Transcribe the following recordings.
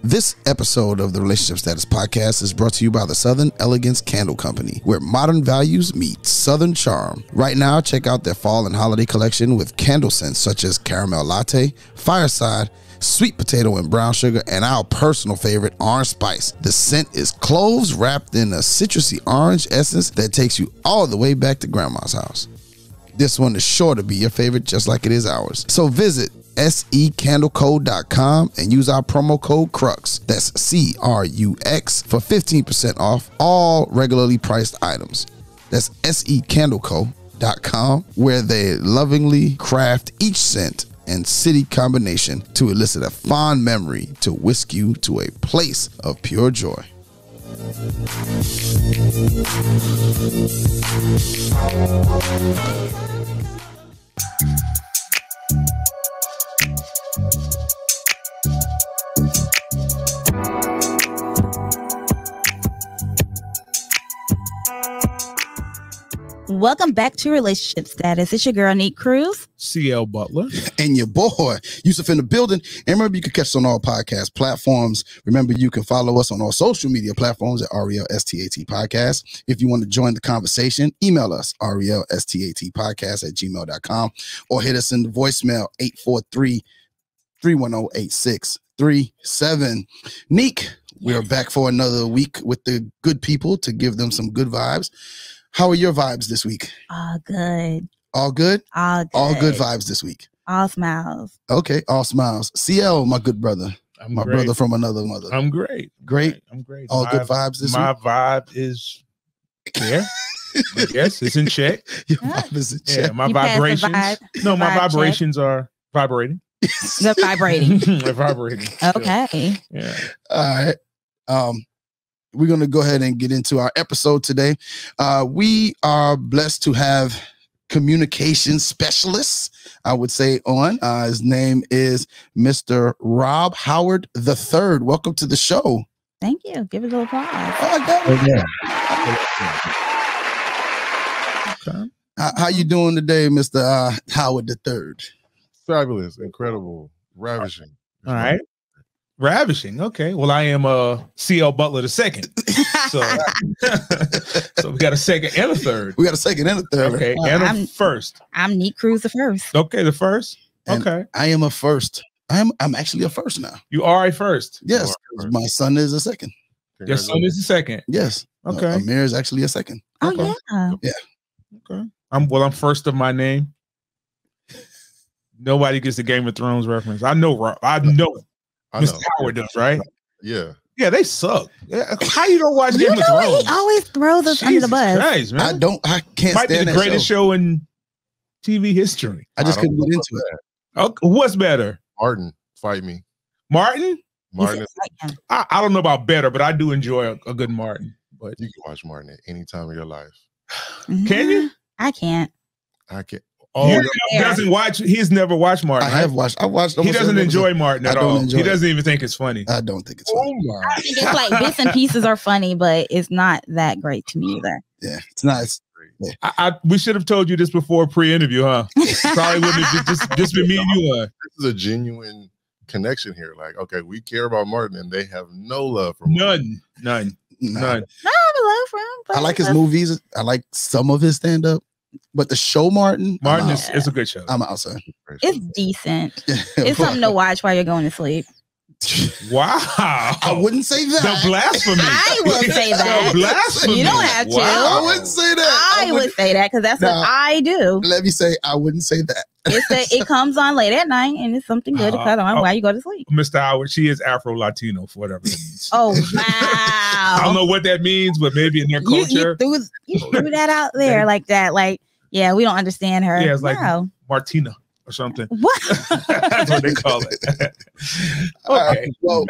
This episode of the Relationship Status Podcast is brought to you by the Southern Elegance Candle Company, where modern values meet Southern charm. Right now, check out their fall and holiday collection with candle scents such as caramel latte, fireside, sweet potato and brown sugar, and our personal favorite, orange spice. The scent is cloves wrapped in a citrusy orange essence that takes you all the way back to grandma's house. This one is sure to be your favorite, just like it is ours. So visit secandleco.com and use our promo code CRUX, that's CRUX, for 15% off all regularly priced items. That's secandleco.com, where they lovingly craft each scent and city combination to elicit a fond memory to whisk you to a place of pure joy. Welcome back to Relationship Status. It's your girl, Nique Cruz. CL Butler. And your boy, Yusuf in the building. And remember, you can catch us on all podcast platforms. Remember, you can follow us on all social media platforms at RELSTAT Podcast. If you want to join the conversation, email us, RELSTATpodcast@gmail.com, or hit us in the voicemail, 843-310-8637. Nique, we are back for another week with the good people to give them some good vibes. How are your vibes this week? All good. All good? All good. All good vibes this week. All smiles. Okay, all smiles. CL, my good brother. My great. brother from another mother. I'm great. Great? I'm great. All good vibes this week? My vibe is there. Yes, it's in check. Your vibe is in check. Yeah, my You passed the vibrations. vibe- No, my vibe vibrations are vibrating. They're vibrating. They're vibrating. Okay. Yeah. All right. We're going to go ahead and get into our episode today. We are blessed to have communication specialists, I would say, on. His name is Mr. Rob Howard III. Welcome to the show. Thank you. Give it a little applause. Oh, I got it. Okay. How you doing today, Mr. Howard III? Fabulous, incredible, ravishing. All right. Ravishing. Okay. Well, I am CL Butler II. So, so we got a second and a third. We got a second and a third. Okay. Well, and a I'm- first. I'm Nique Cruz the first. Okay. The first. And Okay. I am a first. I'm actually a first now. You are a first. Yes. You are a first. My son is a second. Your son is the second. Yes. Okay. Amir is actually a second. Oh, Okay. yeah. Okay. I'm first of my name. Nobody gets the Game of Thrones reference. I know Rob. I know I Mr. know. Howard does, right? Yeah. Yeah, they suck. Yeah. How you don't watch You Game of know, Thrones? he always throws us under the Jesus bus. Christ, man. I can't Might be stand the that greatest show in TV history. I just I couldn't don't get know into it. Okay, what's better? Martin, fight me. Martin? Martin, I don't know about better, but I do enjoy a good Martin. But you can watch Martin at any time of your life. can you? I can't. I can. Oh, Oh, he doesn't watch. He's never watched Martin. I right? have watched. I watched. He doesn't enjoy Martin at I don't all. enjoy He it. doesn't even think it's funny. I don't think it's funny. my. I think it's like bits and pieces are funny, but it's not that great to me either. Yeah, it's not. It's, We should have told you this before pre-interview, huh? Probably wouldn't have just been me and you on. This is a genuine connection here. Like, okay, we care about Martin, and they have no love for Martin. None. nah. None. No, I have a love for him. But I like his movies. I like some of his stand up, but the show Martin. Martin I'm is out. it's a good show. I'm outside. It's decent. It's something to watch while you're going to sleep. Wow. I wouldn't say that. The blasphemy. I will say that. The blasphemy. You don't have to. I wouldn't say that. I would say that because that's what I do. Let me say, I wouldn't say that. It comes on late at night and it's something good to cut on while you go to sleep. Mr. Howard, she is Afro-Latino for whatever it means. Oh, I don't wow. know what that means, but maybe in their You culture. threw that out there like that. Like, yeah, we don't understand her. Yeah, it's like No. Martina or something. What? That's what they call it. Okay. Well,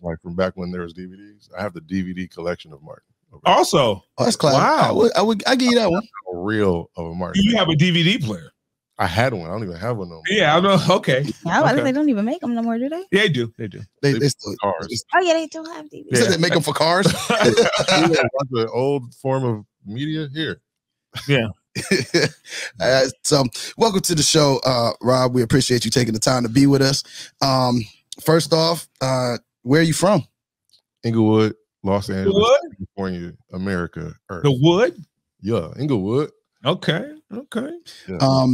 Like from back when there was DVDs, I have the DVD collection of Martin. Also, that's class. Wow. I give you that one. A reel of a Martin. you have a DVD player. I had one. I don't even have one no more. Yeah, I know. Okay. I was about to Okay. say, they don't even make them no more, do they? Yeah, they do. They do. They still Cars. Oh, yeah, they do have DVDs. You said they make them for cars. Yeah, the old form of media here. Yeah. So welcome to the show, Rob. We appreciate you taking the time to be with us. First off, where are you from? Inglewood, Los Angeles, Wood? California, America, Earth. The Wood? Yeah, Inglewood. Okay. Yeah.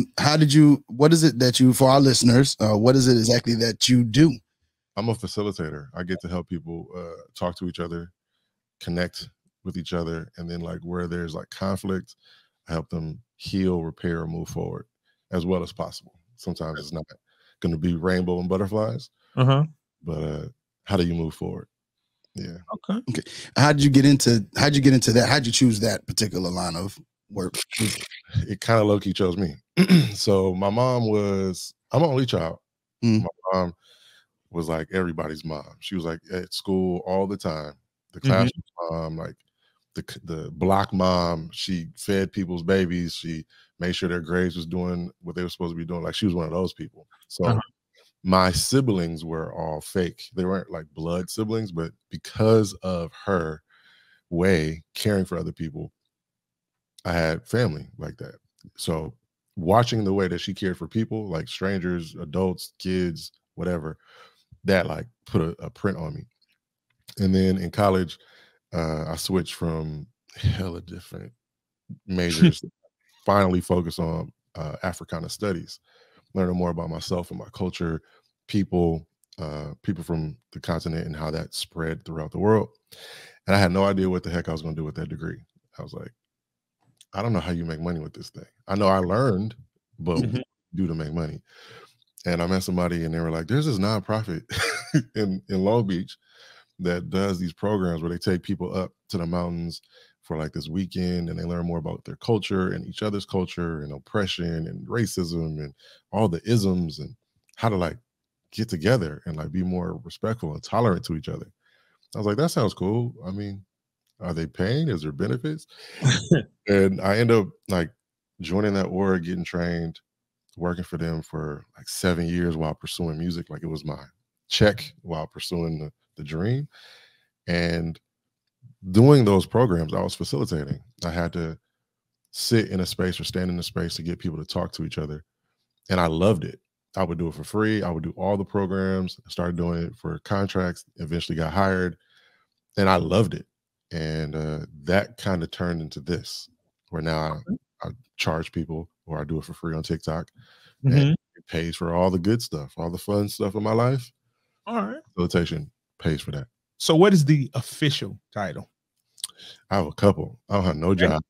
What is it that you, for our listeners, what is it exactly that you do? I'm a facilitator. I get to help people talk to each other, connect with each other, and then like where there's like conflict, I help them heal, repair, or move forward as well as possible. Sometimes it's not going to be rainbow and butterflies, but how do you move forward? Yeah. Okay. How'd you get into that? How'd you choose that particular line of work? It kind of low-key chose me. So my mom I'm an only child. My mom was like everybody's mom. She was like at school all the time. The classroom mom, like the block mom. She fed people's babies. She made sure their grades was doing what they were supposed to be doing. Like she was one of those people. So my siblings were all fake. They weren't like blood siblings, but because of her way caring for other people, I had family like that. So watching the way that she cared for people, like strangers, adults, kids, whatever, that like put a print on me. And then in college, I switched from hella different majors, finally focus on Africana studies, learning more about myself and my culture, people from the continent and how that spread throughout the world. And I had no idea what the heck I was going to do with that degree. I was like, I don't know how you make money with this thing. I know I learned, but what do you do to make money? And I met somebody and they were like, there's this nonprofit in Long Beach that does these programs where they take people up to the mountains for like this weekend and they learn more about their culture and each other's culture and oppression and racism and all the isms and how to like get together and like be more respectful and tolerant to each other. I was like, that sounds cool. I mean, are they paying? Is there benefits? And I end up like joining that org, getting trained, working for them for like 7 years while pursuing music. Like it was my check while pursuing the dream. And doing those programs, I was facilitating. I had to sit in a space or stand in a space to get people to talk to each other. And I loved it. I would do it for free. I would do all the programs. I started doing it for contracts, eventually got hired. And I loved it. And that kind of turned into this, where now I charge people or I do it for free on TikTok. And it pays for all the good stuff, all the fun stuff in my life. All right. Facilitation pays for that. So what is the official title? I have a couple. I don't have no jobs,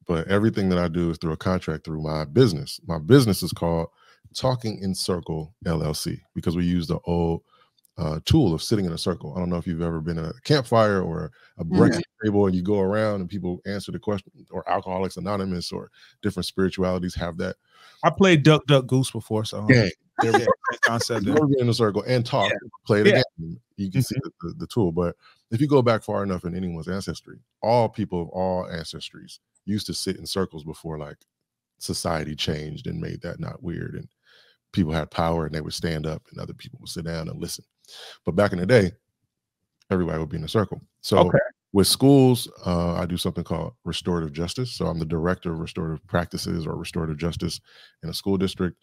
but everything that I do is through a contract through my business. My business is called Talking in Circle LLC because we use the old tool of sitting in a circle. I don't know if you've ever been at a campfire or a breakfast table and you go around and people answer the question, or Alcoholics Anonymous or different spiritualities have that. I played Duck Duck Goose before, so there we concept you get in a circle and talk, play the game. You can see the tool. But if you go back far enough in anyone's ancestry, all people of all ancestries used to sit in circles before like society changed and made that not weird. And people had power and they would stand up and other people would sit down and listen. But back in the day, everybody would be in a circle. So with schools, I do something called restorative justice. So I'm the director of restorative practices or restorative justice in a school district.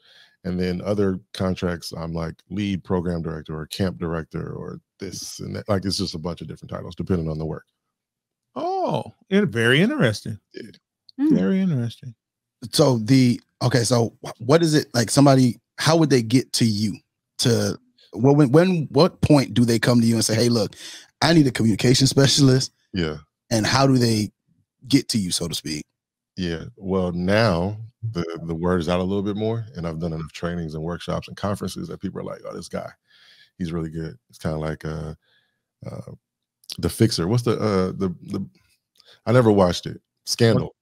And then other contracts, I'm like lead program director or camp director or this and that. Like it's just a bunch of different titles depending on the work. Oh, very interesting. Yeah. Very interesting. So so what is it like? How would they get to you? What point do they come to you and say, hey, look, I need a communication specialist? Yeah. And how do they get to you, so to speak? Yeah. Well, now the word is out a little bit more, and I've done enough trainings and workshops and conferences that people are like, oh, this guy, he's really good. It's kind of like The Fixer. What's the I never watched it. Scandal.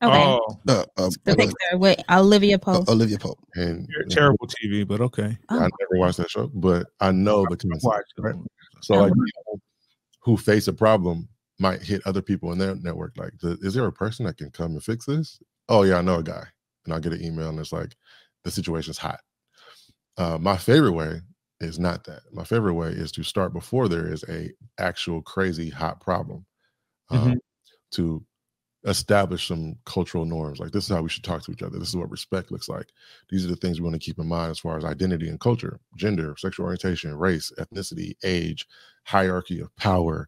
Okay. Oh, The Fixer with Olivia Pope. Olivia Pope. And terrible TV, but okay. I never watched that show, but I know the concept. Right? So like people who face a problem might hit other people in their network. Like, is there a person that can come and fix this? Oh yeah, I know a guy. And I'll get an email and it's like, the situation's hot. My favorite way is not that. My favorite way is to start before there is a actual crazy hot problem. To establish some cultural norms. Like, this is how we should talk to each other. This is what respect looks like. These are the things we want to keep in mind as far as identity and culture, gender, sexual orientation, race, ethnicity, age, hierarchy of power,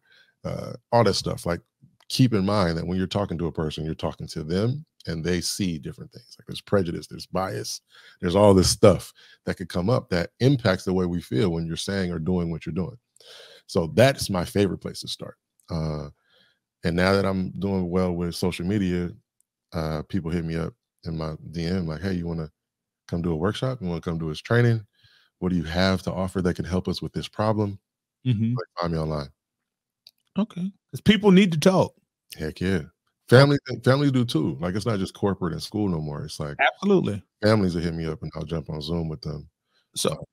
all that stuff. Like, keep in mind that when you're talking to a person, you're talking to them and they see different things. Like, there's prejudice, there's bias, there's all this stuff that could come up that impacts the way we feel when you're saying or doing what you're doing. So that's my favorite place to start. And now that I'm doing well with social media, people hit me up in my DM like, hey, you want to come do a workshop? You want to come do this training? What do you have to offer that can help us with this problem? Like, find me online. Okay. Because people need to talk. Heck yeah. Families do too. Like, it's not just corporate and school no more. It's like, absolutely, families will hit me up and I'll jump on Zoom with them. So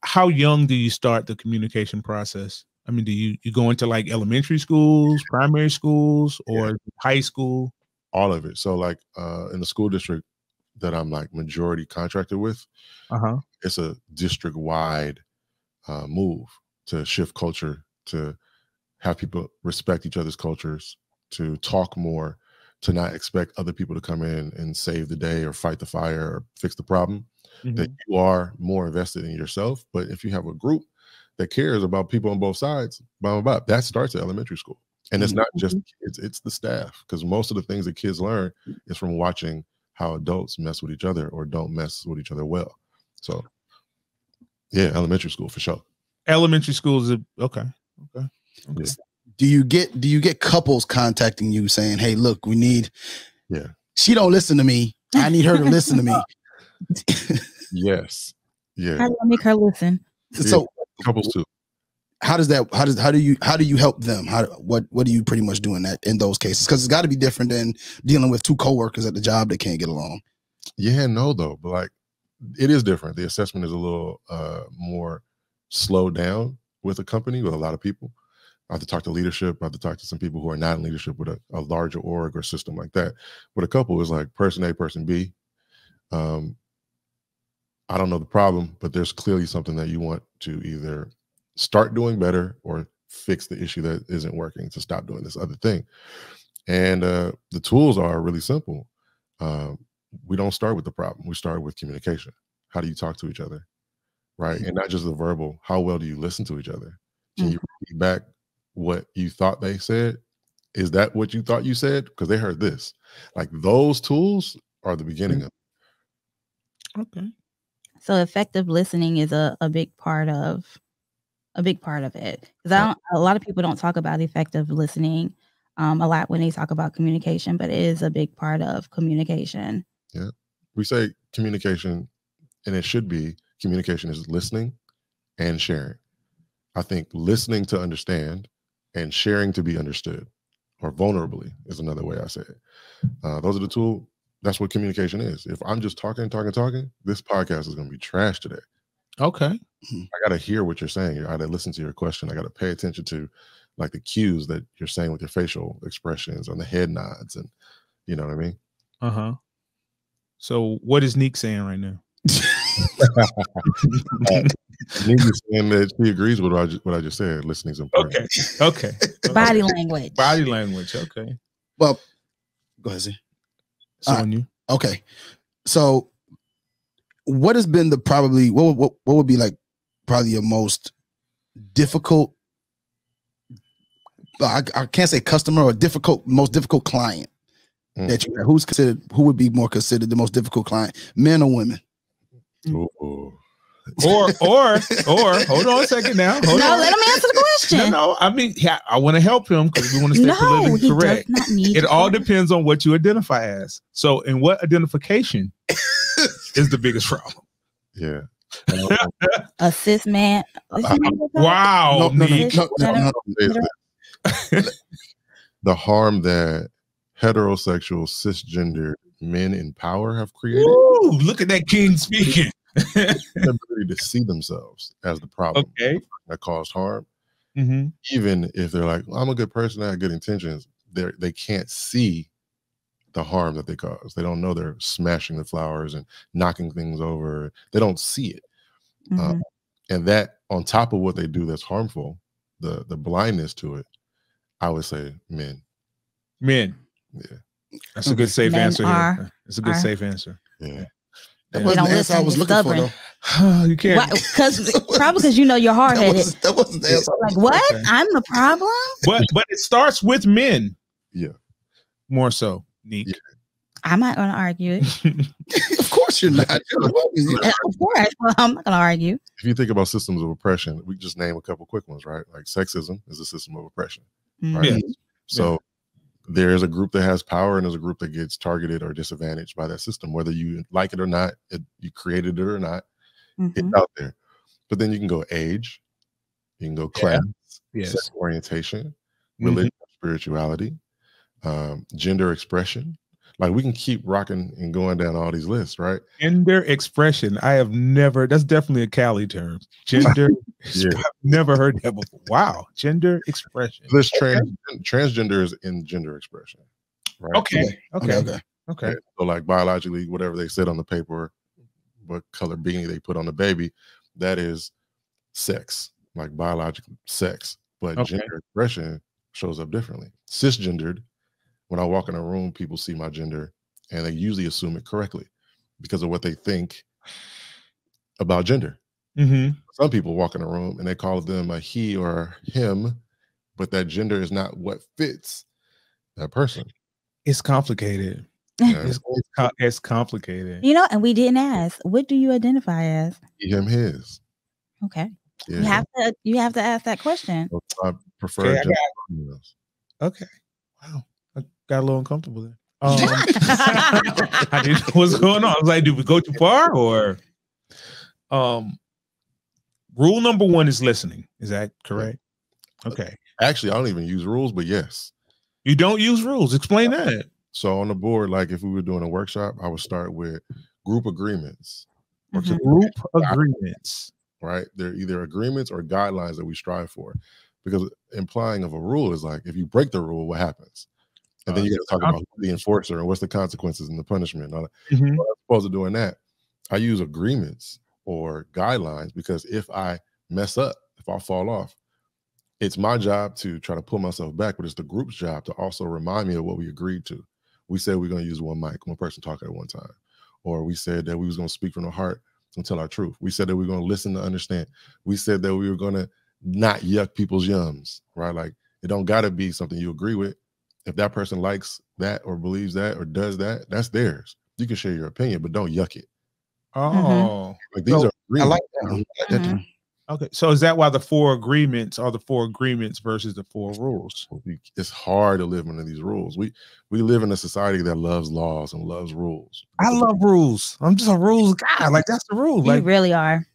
how young do you start the communication process? I mean, do you go into like elementary schools, primary schools, or high school? All of it. So like in the school district that I'm like majority contracted with, it's a district wide move to shift culture, to have people respect each other's cultures, to talk more, to not expect other people to come in and save the day or fight the fire or fix the problem. That you are more invested in yourself. But if you have a group that cares about people on both sides, blah, blah, blah, that starts at elementary school. And it's not just kids, it's the staff. Because most of the things that kids learn is from watching how adults mess with each other or don't mess with each other well. So yeah, elementary school for sure. Elementary schools are okay. Yeah. Do you get couples contacting you saying, hey, look, we need, she don't listen to me, I need her to listen to me? Yes. Yeah. How do I make her listen? So couples too. How do you help them? What do you pretty much do in those cases? Because it's got to be different than dealing with two coworkers at the job that can't get along. Yeah, no, though, but like, it is different. The assessment is a little more slowed down with a company, with a lot of people. I have to talk to leadership. I have to talk to some people who are not in leadership with a larger org or system like that. But a couple is like person A, person B. I don't know the problem, but there's clearly something that you want to either start doing better or fix the issue that isn't working, to stop doing this other thing. And the tools are really simple. We don't start with the problem. We start with communication. How do you talk to each other? Right. And not just the verbal. How well do you listen to each other? Can you repeat back what you thought they said? Is that what you thought you said? Because they heard this. Like, those tools are the beginning of it. Okay. So effective listening is a big part of it. Because a lot of people don't talk about effective listening a lot when they talk about communication, but it is a big part of communication. Yeah. We say communication, and it should be communication is listening and sharing. I think listening to understand and sharing to be understood, or vulnerably, is another way I say it. Those are the tools. That's what communication is. If I'm just talking, this podcast is going to be trash today. Okay. I got to hear what you're saying. I got to listen to your question. I got to pay attention to like the cues that you're saying with your facial expressions and the head nods, and you know what I mean? So what is Nique saying right now? Nique is saying that she agrees with what I just said. Listening is important. Okay. Body language. Body language. Okay. Well, go ahead, Z. On you. Okay. So what has been what would be like probably your most difficult, I can't say customer, or most difficult client that you have? Who would be more considered the most difficult client, men or women? Ooh. Or hold on a second now. Let him answer the question. No, I mean, I want to help him because we want to stay politically correct. It all depends on what you identify as. So, in what identification is the biggest problem? Yeah. A cis man. Wow. No. The harm that heterosexual cisgender men in power have created. Ooh, look at that king speaking. The ability to see themselves as the problem that caused harm. Even if they're like, well, I'm a good person, I have good intentions, they can't see the harm that they cause. They don't know they're smashing the flowers and knocking things over. They don't see it. And that, on top of what they do that's harmful, the blindness to it, I would say men. Yeah. That's a good safe answer here. It's a good safe answer. Yeah. That wasn't the answer I was looking for, though. You can't. Probably because you know you're hard headed. That wasn't the answer. Like what? Okay. I'm the problem. But it starts with men. Yeah. More so, Nique. Yeah. I'm not going to argue it. Of course you're not. Of course. Well, I'm not going to argue. If you think about systems of oppression, we just name a couple quick ones, right? Like sexism is a system of oppression, right? Yeah. So there's a group that has power and there's a group that gets targeted or disadvantaged by that system, whether you like it or not, you created it or not, it's out there. But then you can go age, you can go class, sex orientation, religion, spirituality, gender expression. Like we can keep rocking and going down all these lists, right? Gender expression. I have never, that's definitely a Cali term. Gender, I've never heard that before. Wow. Gender expression. This transgender is in gender expression, right? Okay. So like biologically, whatever they said on the paper, what color beanie they put on the baby, that is sex, like biological sex. But gender expression shows up differently. Cisgendered. When I walk in a room, people see my gender and they usually assume it correctly because of what they think about gender. Some people walk in a room and they call them a he or him, but that gender is not what fits that person. It's complicated. It's complicated. You know, and we didn't ask, what do you identify as? He, him, his. Okay. Yeah. You have to ask that question. So I prefer Okay. Wow. I got a little uncomfortable there. I didn't know what's going on. I was like, did we go too far? Or rule number 1 is listening. Is that correct? Okay. Actually, I don't even use rules, but yes. You don't use rules. Explain that. So on the board, like if we were doing a workshop, I would start with group agreements. Group agreements. Right? They're either agreements or guidelines that we strive for. Because implying of a rule is like, if you break the rule, what happens? And then you got to talk about the enforcer and what's the consequences and the punishment. And all that. As opposed to doing that, I use agreements or guidelines because if I mess up, if I fall off, it's my job to try to pull myself back, but it's the group's job to also remind me of what we agreed to. We said we're going to use one mic, one person talking at one time. Or we said that we was going to speak from the heart and tell our truth. We said that we were going to listen to understand. We said that we were going to not yuck people's yums, right? Like it don't got to be something you agree with. If that person likes that or believes that or does that, that's theirs. You can share your opinion, but don't yuck it. Oh, like these are agreements. I like that. I like that too. Okay, so is that why the 4 agreements are the 4 agreements versus the 4 rules? It's hard to live under these rules. We live in a society that loves laws and loves rules. I love rules. I'm just a rules guy. Like that's the rule. You really are.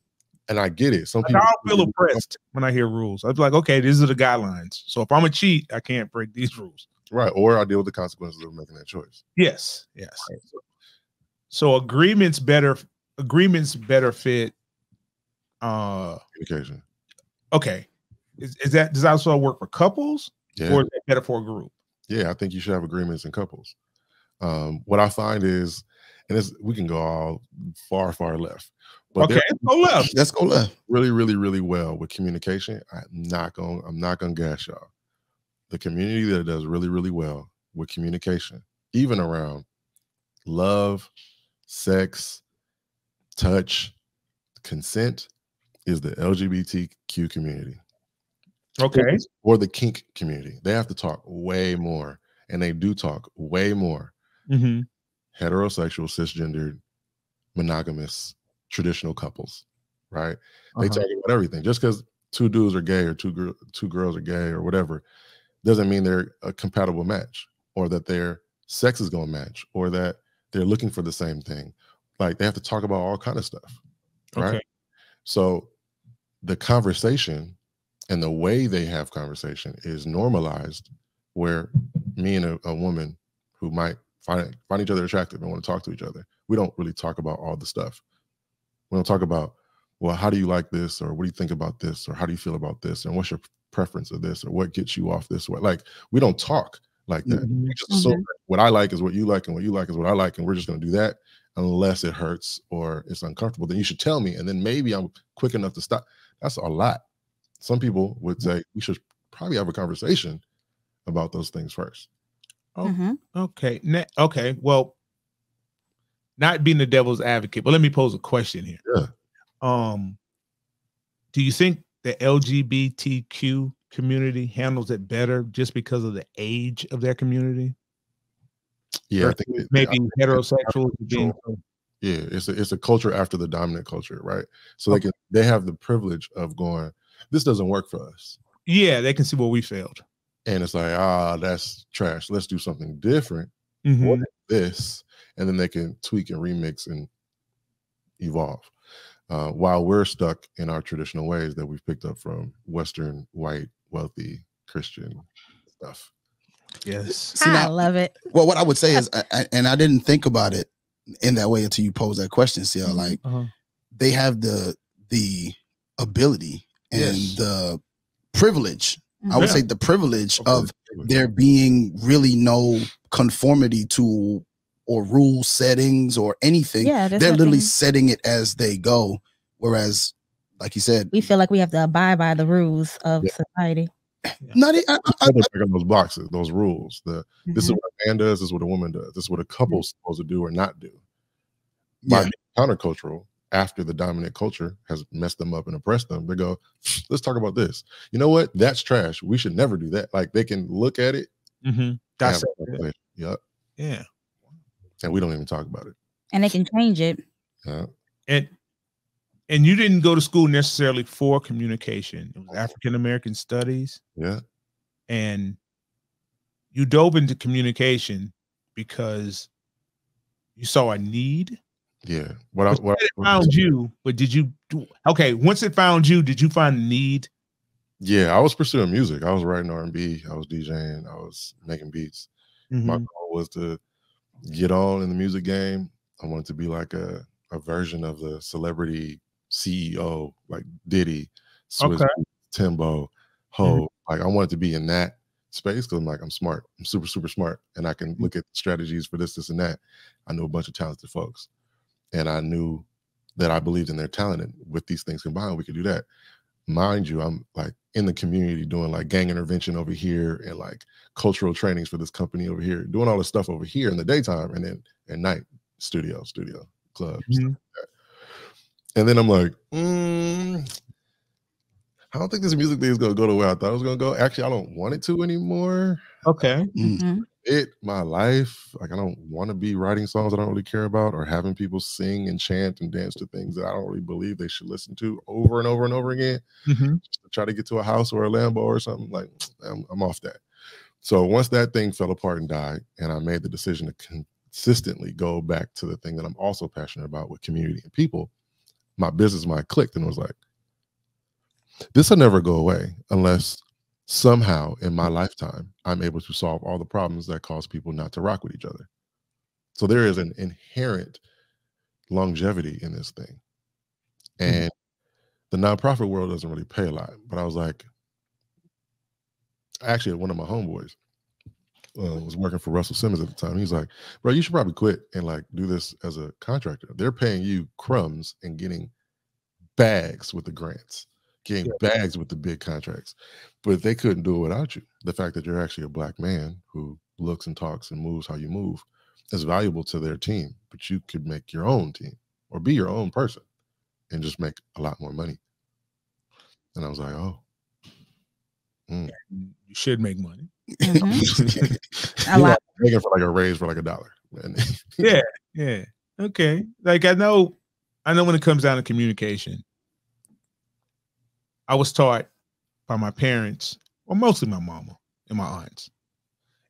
And I get it. Some people I don't feel oppressed when I hear rules. I'd be like, okay, these are the guidelines. So if I'm a cheat, I can't break these rules. Right. Or I deal with the consequences of making that choice. Yes. Yes. Right. So agreements better fit communication. Okay. Is that, does that also work for couples? Yeah. Or is that better for a group? Yeah, I think you should have agreements in couples. What I find is, and we can go all far, far left. But okay, let's go left. Let's go left. Really, really, really well with communication. I'm not gonna gas y'all. The community that does really, really well with communication, even around love, sex, touch, consent, is the LGBTQ community. Okay. Or the kink community. They have to talk way more, and they do talk way more. Heterosexual, cisgendered, monogamous, traditional couples, right? They talk about everything. Just because 2 dudes are gay or two girls are gay or whatever doesn't mean they're a compatible match, or that their sex is going to match, or that they're looking for the same thing. Like they have to talk about all kind of stuff, right? Okay. So the conversation and the way they have conversation is normalized, where me and a woman who might find each other attractive and want to talk to each other, we don't really talk about all the stuff. We don't talk about, well, how do you like this? Or what do you think about this? Or how do you feel about this? And what's your preference of this? Or what gets you off this way? Like, we don't talk like that. We just assume what I like is what you like, and what you like is what I like. And we're just going to do that unless it hurts or it's uncomfortable. Then you should tell me. And then maybe I'm quick enough to stop. That's a lot. Some people would say we should probably have a conversation about those things first. Oh, okay. Okay. Well, not being the devil's advocate, but let me pose a question here. Yeah. Do you think the LGBTQ community handles it better just because of the age of their community? Yeah, I think maybe heterosexual being. Yeah, it's a culture after the dominant culture, right? So they have the privilege of going, this doesn't work for us. Yeah, they can see where we failed. And it's like, that's trash. Let's do something different. What is this? And then they can tweak and remix and evolve. While we're stuck in our traditional ways that we've picked up from Western, white, wealthy, Christian stuff. Yes. See, I love it. Well, what I would say is, and I didn't think about it in that way until you posed that question, CL. Like, they have the ability and the privilege. I would say the privilege of there being really no conformity to or rule settings or anything. Yeah, they're literally setting it as they go. Whereas, like you said, we feel like we have to abide by the rules of society. Not those boxes, those rules. This is what a man does. This is what a woman does. This is what a couple's supposed to do or not do. By being countercultural, after the dominant culture has messed them up and oppressed them, they go, let's talk about this. You know what? That's trash. We should never do that. Like, they can look at it. That's Yep. Yeah. And we don't even talk about it. And they can change it. Yeah. And you didn't go to school necessarily for communication. It was African American studies. Yeah. And you dove into communication because you saw a need. Yeah. What it found you, but did you once it found you, did you find the need? Yeah, I was pursuing music. I was writing R&B, I was DJing, I was making beats. My goal was to get on in the music game. I wanted to be like a version of the celebrity CEO, like Diddy, Swiss, Timbo, Ho. Like, I wanted to be in that space because I'm smart. I'm super, super smart. And I can look at strategies for this, this, and that. I know a bunch of talented folks. And I knew that I believed in their talent. And with these things combined, we could do that. Mind you, I'm like in the community doing like gang intervention over here and like cultural trainings for this company over here, doing all this stuff over here in the daytime, and then at night, studio, club, stuff like that. And then I'm like, I don't think this music thing is going to go the way I thought it was going to go. Actually, I don't want it to anymore. Okay. My life. Like, I don't want to be writing songs I don't really care about or having people sing and chant and dance to things that I don't really believe they should listen to over and over and over again. Just to try to get to a house or a Lambo or something. Like, I'm off that. So once that thing fell apart and died, and I made the decision to consistently go back to the thing that I'm also passionate about with community and people, my business mind clicked and was like, this will never go away unless somehow in my lifetime I'm able to solve all the problems that cause people not to rock with each other. So there is an inherent longevity in this thing. And the nonprofit world doesn't really pay a lot. But I was like, actually, one of my homeboys was working for Russell Simmons at the time. He's like, bro, you should probably quit and like do this as a contractor. They're paying you crumbs and getting bags with the grants, getting bags with the big contracts, but they couldn't do it without you. The fact that you're actually a Black man who looks and talks and moves how you move is valuable to their team, but you could make your own team or be your own person and just make a lot more money. And I was like, oh, you should make money. A lot. Making for like a raise for like $1. Yeah. Okay. Like, I know when it comes down to communication, I was taught by my parents, or mostly my mama and my aunts.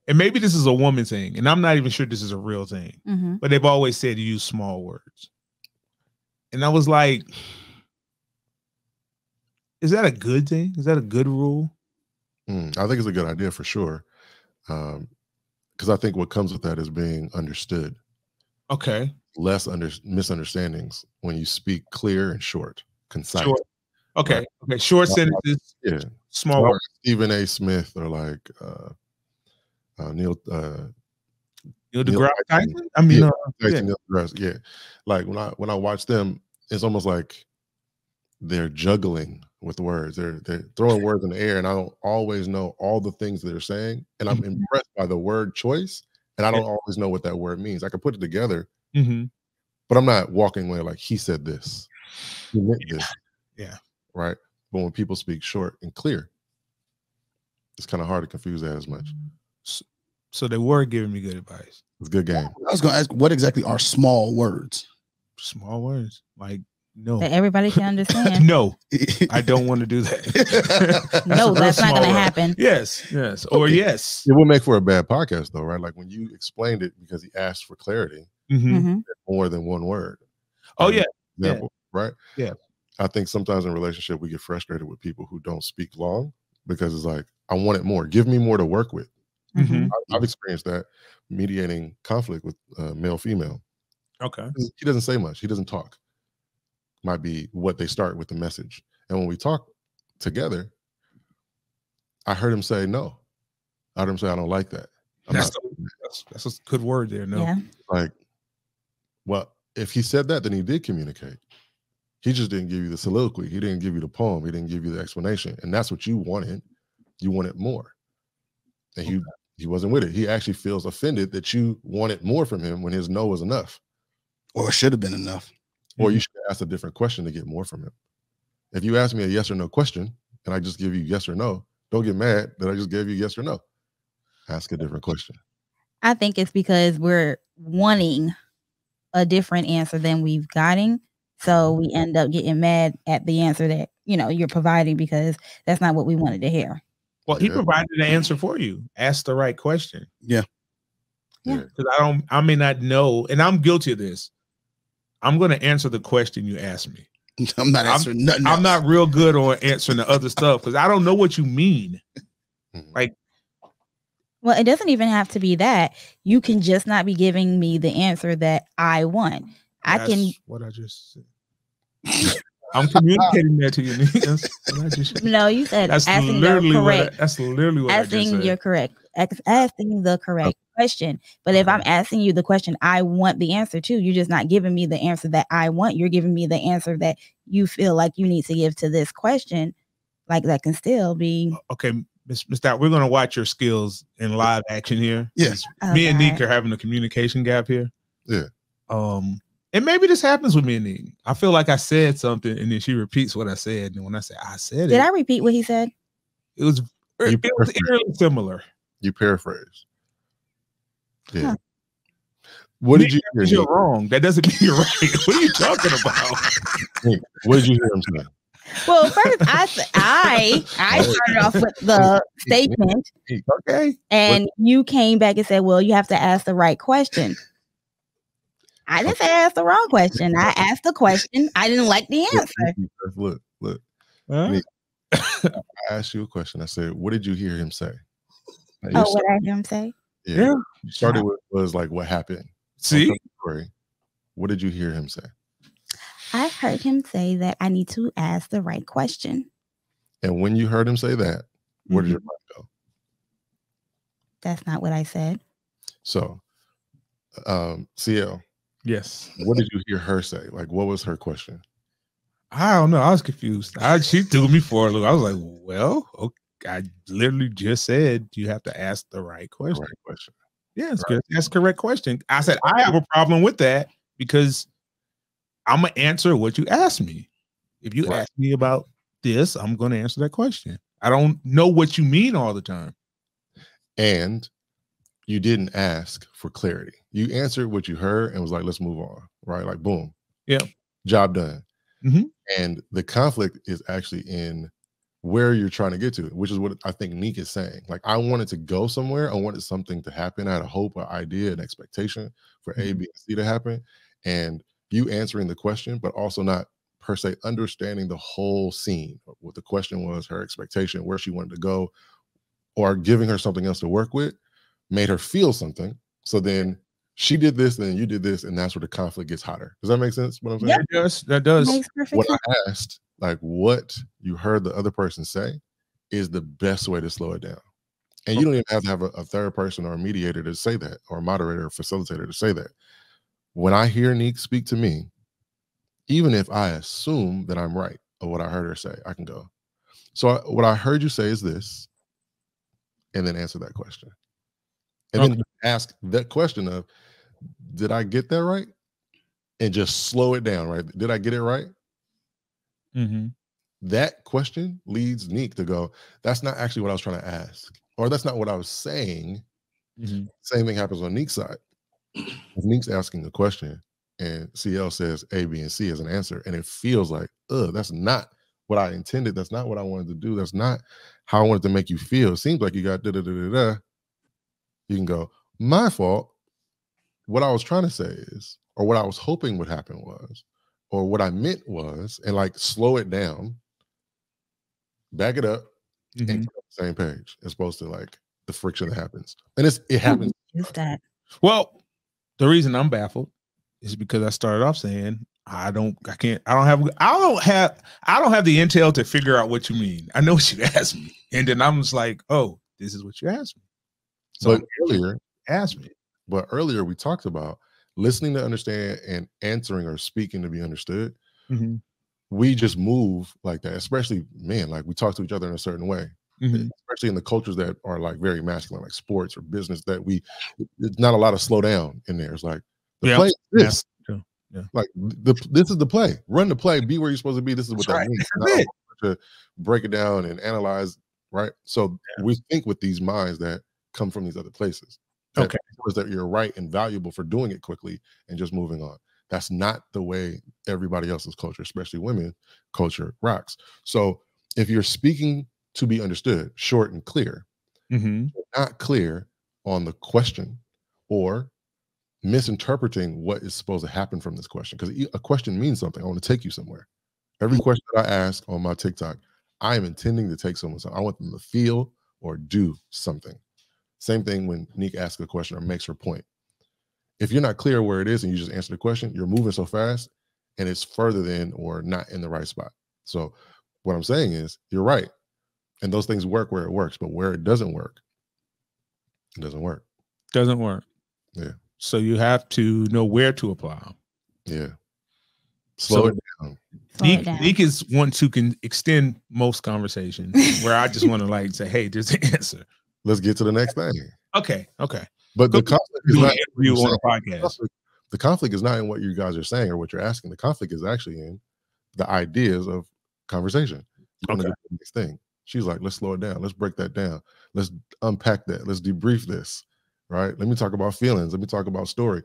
And maybe this is a woman thing, and I'm not even sure this is a real thing, but they've always said to use small words. And I was like, is that a good thing? Is that a good rule? I think it's a good idea for sure. Because I think what comes with that is being understood. Okay. Less misunderstandings when you speak clear and short, concise. Short. Okay. Right? Okay. Short sentences. Yeah. Small words. Stephen A. Smith or like Neil deGrasse Tyson. I mean, Neil deGrasse, Like when I watch them, it's almost like they're juggling with words. They're throwing words in the air, and I don't always know all the things that they're saying. And I'm impressed by the word choice, and I don't always know what that word means. I can put it together, but I'm not walking away like he said this, he meant this. Yeah. Right. But when people speak short and clear, it's kind of hard to confuse that as much. So they were giving me good advice. It's a good game. I was going to ask, what exactly are small words? Small words, like no. That everybody can understand. No, I don't want to do that. No, that's not going to happen. Yes, yes, or yes. It would make for a bad podcast, though, right? Like when you explained it because he asked for clarity, more than one word. Oh yeah, example, right? Yeah. I think sometimes in a relationship we get frustrated with people who don't speak long because it's like, I want it more. Give me more to work with. I've experienced that mediating conflict with male female. Okay. He doesn't say much. He doesn't talk. Might be what they start with the message. And when we talk together, I heard him say no. I heard him say, I don't like that. That's a good word there. No. Yeah. Like, well, if he said that, then he did communicate. He just didn't give you the soliloquy. He didn't give you the poem. He didn't give you the explanation. And that's what you wanted. You wanted more. And he wasn't with it. He actually feels offended that you wanted more from him when his no was enough. Or it should have been enough. Or you should ask a different question to get more from him. If you ask me a yes or no question and I just give you yes or no, don't get mad that I just gave you yes or no. Ask a different question. I think it's because we're wanting a different answer than we've gotten. So we end up getting mad at the answer that, you're providing because that's not what we wanted to hear. Well, he provided the answer for you. Ask the right question. Yeah. Because I may not know, and I'm guilty of this. I'm going to answer the question you asked me. I'm not answering nothing else. I'm not real good on answering the other stuff because I don't know what you mean. Like, well, it doesn't even have to be that. You can just not be giving me the answer that I want. That's what I just said. I'm communicating that to you. No, you said that's asking literally the correct. That's literally what asking I just said. You're correct. Asking the correct question. But if I'm asking you the question, I want the answer too. You're just not giving me the answer that I want. You're giving me the answer that you feel like you need to give to this question. Like that can still be okay. Miss Stout, we're gonna watch your skills in live action here. Yes. Me and Nique are having a communication gap here. Yeah. And maybe this happens with me and Nique. I feel like I said something and then she repeats what I said. And when I say I said Did I repeat what he said? It was eerily similar. You paraphrase. Yeah. Huh. What did you hear? You're wrong. That doesn't mean you're right. What are you talking about? What did you hear him say? Well, first I started off with the statement. Okay. And you came back and said, well, you have to ask the right question. I didn't say I asked the wrong question. I asked the question. I didn't like the answer. Look. Huh? I asked you a question. I said, what did you hear him say? What I hear him say? Yeah. You started with was like, what happened? See? What did you hear him say? I heard him say that I need to ask the right question. And when you heard him say that, where did your mind go? That's not what I said. So, CL. Yes. What did you hear her say? Like, what was her question? I don't know. I was confused. She threw me for a loop. I was like, well, okay. I literally just said you have to ask the right question. Right question. Yeah, it's good. That's the correct question. I said, I have a problem with that because I'm going to answer what you asked me. If you ask me about this, I'm going to answer that question. I don't know what you mean all the time. And you didn't ask for clarity. You answered what you heard and was like, let's move on. Right? Like, boom. Yeah. Job done. And the conflict is actually in where you're trying to get to, which is what I think Nique is saying. Like, I wanted to go somewhere. I wanted something to happen. I had a hope, an idea, an expectation for A, B, and C to happen. And you answering the question, but also not per se understanding the whole scene. What the question was, her expectation, where she wanted to go, or giving her something else to work with, made her feel something. So then she did this, then you did this, and that's where the conflict gets hotter. Does that make sense? What I'm saying? Yep. It does. That does. Makes perfect What sense. I asked, like what you heard the other person say, is the best way to slow it down. And you don't even have to have a third person or a mediator to say that, or a moderator or facilitator to say that. When I hear Nique speak to me, even if I assume that I'm right, of what I heard her say, I can go, so what I heard you say is this, and then answer that question. And then ask that question of, did I get that right? And just slow it down, right? Did I get it right? That question leads Nique to go, that's not actually what I was trying to ask. Or that's not what I was saying. Same thing happens on Nique's side. If Nique's asking a question and CL says A, B, and C as an answer, and it feels like, that's not what I intended. That's not what I wanted to do. That's not how I wanted to make you feel. It seems like you got da-da-da-da-da. You can go, my fault. What I was trying to say is, or what I was hoping would happen was, or what I meant was, and like slow it down, back it up, and get on the same page, as opposed to like the friction that happens. And it happens. Is that? Well, the reason I'm baffled is because I started off saying I don't have the intel to figure out what you mean. I know what you asked me, and then I'm just like, oh, this is what you asked me. So earlier we talked about listening to understand and answering or speaking to be understood. We just move like that, especially men. Like we talk to each other in a certain way, especially in the cultures that are like very masculine, like sports or business. It's not a lot of slow down in there. It's like the play is this. Like this is the play. Run the play. Be where you're supposed to be. This is what that means. Not to break it down and analyze. Right. So we think with these minds that come from these other places. That you're right and valuable for doing it quickly and just moving on. That's not the way everybody else's culture, especially women culture, rocks. So if you're speaking to be understood, short and clear, not clear on the question or misinterpreting what is supposed to happen from this question, because a question means something. I want to take you somewhere. Every question that I ask on my TikTok, I am intending to take someone somewhere. I want them to feel or do something. Same thing when Nique asks a question or makes her point. If you're not clear where it is and you just answer the question, you're moving so fast and it's further than or not in the right spot. So what I'm saying is you're right. And those things work where it works, but where it doesn't work, it doesn't work. Doesn't work. Yeah. So you have to know where to apply them. Yeah. Slow it down. Nique is one who can extend most conversations where I just want to like say, hey, there's the answer. Let's get to the next thing. Okay. But the conflict is not on a podcast. The conflict is not in what you guys are saying or what you're asking. The conflict is actually in the ideas of conversation. You want to get to the next thing. She's like, let's slow it down. Let's break that down. Let's unpack that. Let's debrief this. Right? Let me talk about feelings. Let me talk about story.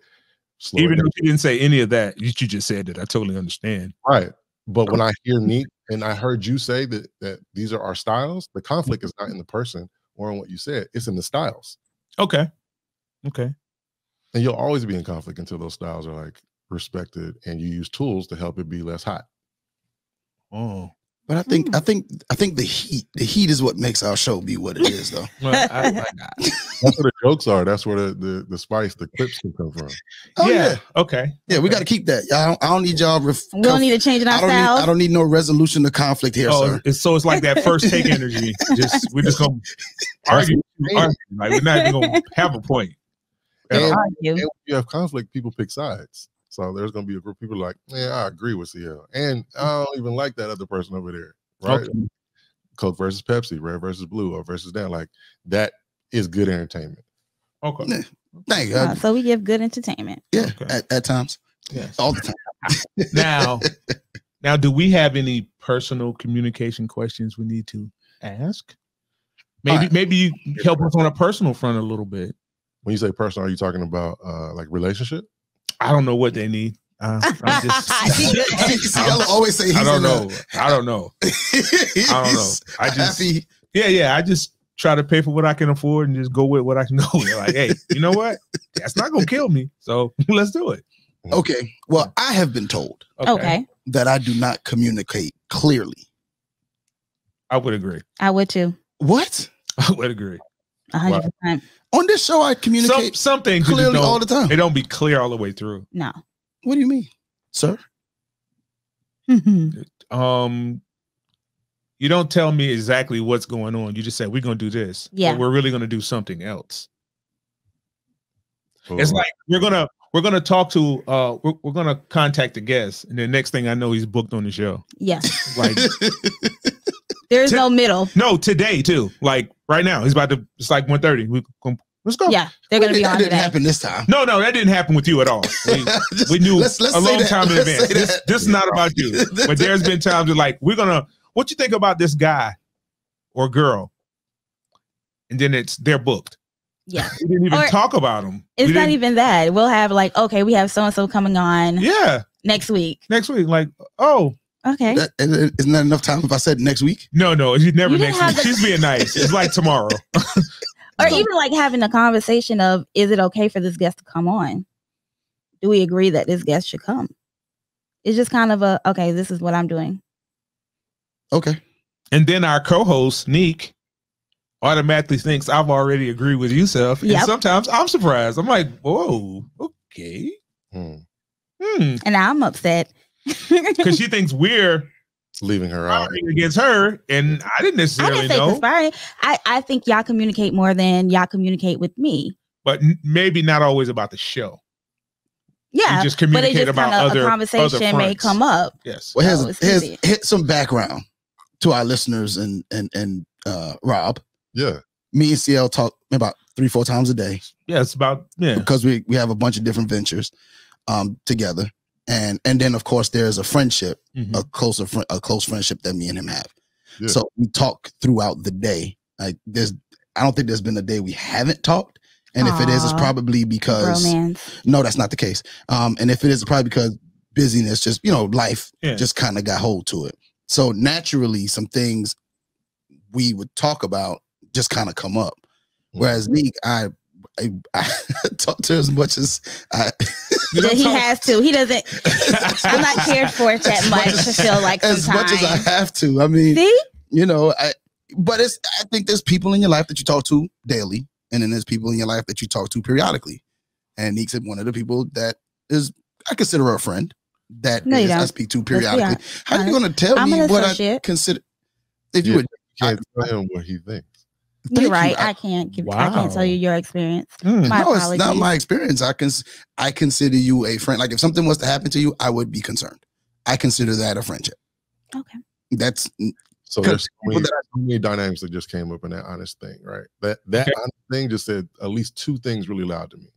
Even if you didn't say any of that, you just said that. I totally understand. Right. But when I hear Nique and I heard you say that these are our styles, the conflict is not in the person or in what you said. It's in the styles. Okay. And you'll always be in conflict until those styles are like respected and you use tools to help it be less hot. But I think the heat is what makes our show be what it is, though. That's where the jokes are. That's where the spice, the clips can come from. Okay. Yeah, we got to keep that. I don't need y'all. We don't need to change our style. I don't need no resolution to conflict here, sir. It's like that first take energy. We're just gonna argue. Like we're not even gonna have a point. And when you have conflict, people pick sides. So there's going to be a group of people like, I agree with CL. And I don't even like that other person over there. Right? Coke versus Pepsi, red versus blue, or versus down. Like that is good entertainment. Okay. Thank you. So we give good entertainment. Yeah. At times. Yes. All the time. Now, do we have any personal communication questions we need to ask? Maybe you help us on a personal front a little bit. When you say personal, are you talking about like relationship? I don't know what they need. I'm just, I'll always say I don't know. I don't know. I just I just try to pay for what I can afford and just go with what I can go with. Like, hey, you know what? That's not gonna kill me. So let's do it. Okay. Well, I have been told that I do not communicate clearly. I would agree. I would too. What? I would agree. 100%. On this show, I communicate some things clearly all the time. They don't be clear all the way through. No. What do you mean, sir? You don't tell me exactly what's going on. You just say, we're going to do this. Yeah. But we're really going to do something else. It's like, we're going we're gonna talk to we're gonna contact the guest, and the next thing I know, he's booked on the show. Yes. Like there's no middle. No, today too. Like right now, he's about to. It's like 1:30. Let's go. Yeah, they're gonna be on. That didn't happen this time. No, that didn't happen with you at all. We knew let's a long time in advance. This is not about you. But there's been times where like we're gonna. What you think about this guy or girl? And then they're booked. Yeah. We didn't even talk about them. It's not even that. We'll have like, okay, we have so-and-so coming on. Yeah. Next week. Like, oh. Okay. Isn't that enough time if I said next week? No, it's never next week. She's being nice. It's like tomorrow. Or even like having a conversation of, is it okay for this guest to come on? Do we agree that this guest should come? It's just kind of okay, this is what I'm doing. Okay. And then our co-host, Nique, automatically thinks I've already agreed with Yusuf. Yep. And sometimes I'm surprised. I'm like, whoa, okay. And I'm upset. Because she thinks we're leaving her out against her. And I didn't necessarily know. Conspiring. I think y'all communicate more than y'all communicate with me. But maybe not always about the show. Yeah. You just communicate about other conversation other may come up. Yes. Well, here's some background to our listeners and Rob. Yeah. Me and CL talk about 3-4 times a day. Yeah, it's about because we have a bunch of different ventures together. And then of course there's a friendship, a close friendship that me and him have. Yeah. So we talk throughout the day. Like I don't think there's been a day we haven't talked. And if it is, it's probably because no, that's not the case. And if it is, it's probably because busyness, just life just kind of got hold to it. So naturally, some things we would talk about just kind of come up. Whereas Nique, I talk to her as much as he has to. He doesn't. I'm not cared for it that much to feel like as much as I have to. I mean, but I think there's people in your life that you talk to daily, and then there's people in your life that you talk to periodically. And Nique's one of the people that I consider her a friend that I speak to periodically. How are you going to tell me what I consider? If you would, can't tell him what he thinks. You're right. I can't tell you your experience. My apologies. It's not my experience. I consider you a friend. Like if something was to happen to you, I would be concerned. I consider that a friendship. Okay. That's so there's so many dynamics that just came up in that honest thing, right? That honest thing just said at least two things really loud to me.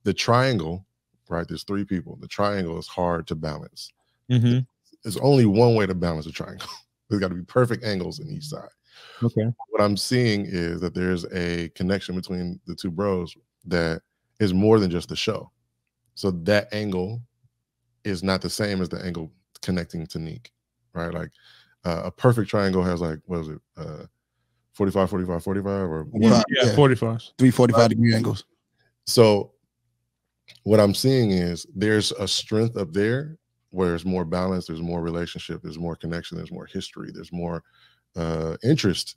The triangle, right? There's three people. The triangle is hard to balance. There's only one way to balance a triangle. There's got to be perfect angles in each side. Okay. What I'm seeing is that there's a connection between the two bros that is more than just the show. So that angle is not the same as the angle connecting to Nique, right? Like a perfect triangle has like, what is it? 45, 45, 45 or 45. 3 45-degree angles. So what I'm seeing is there's a strength up there where there's more balance, there's more relationship, there's more connection, there's more history, there's more interest,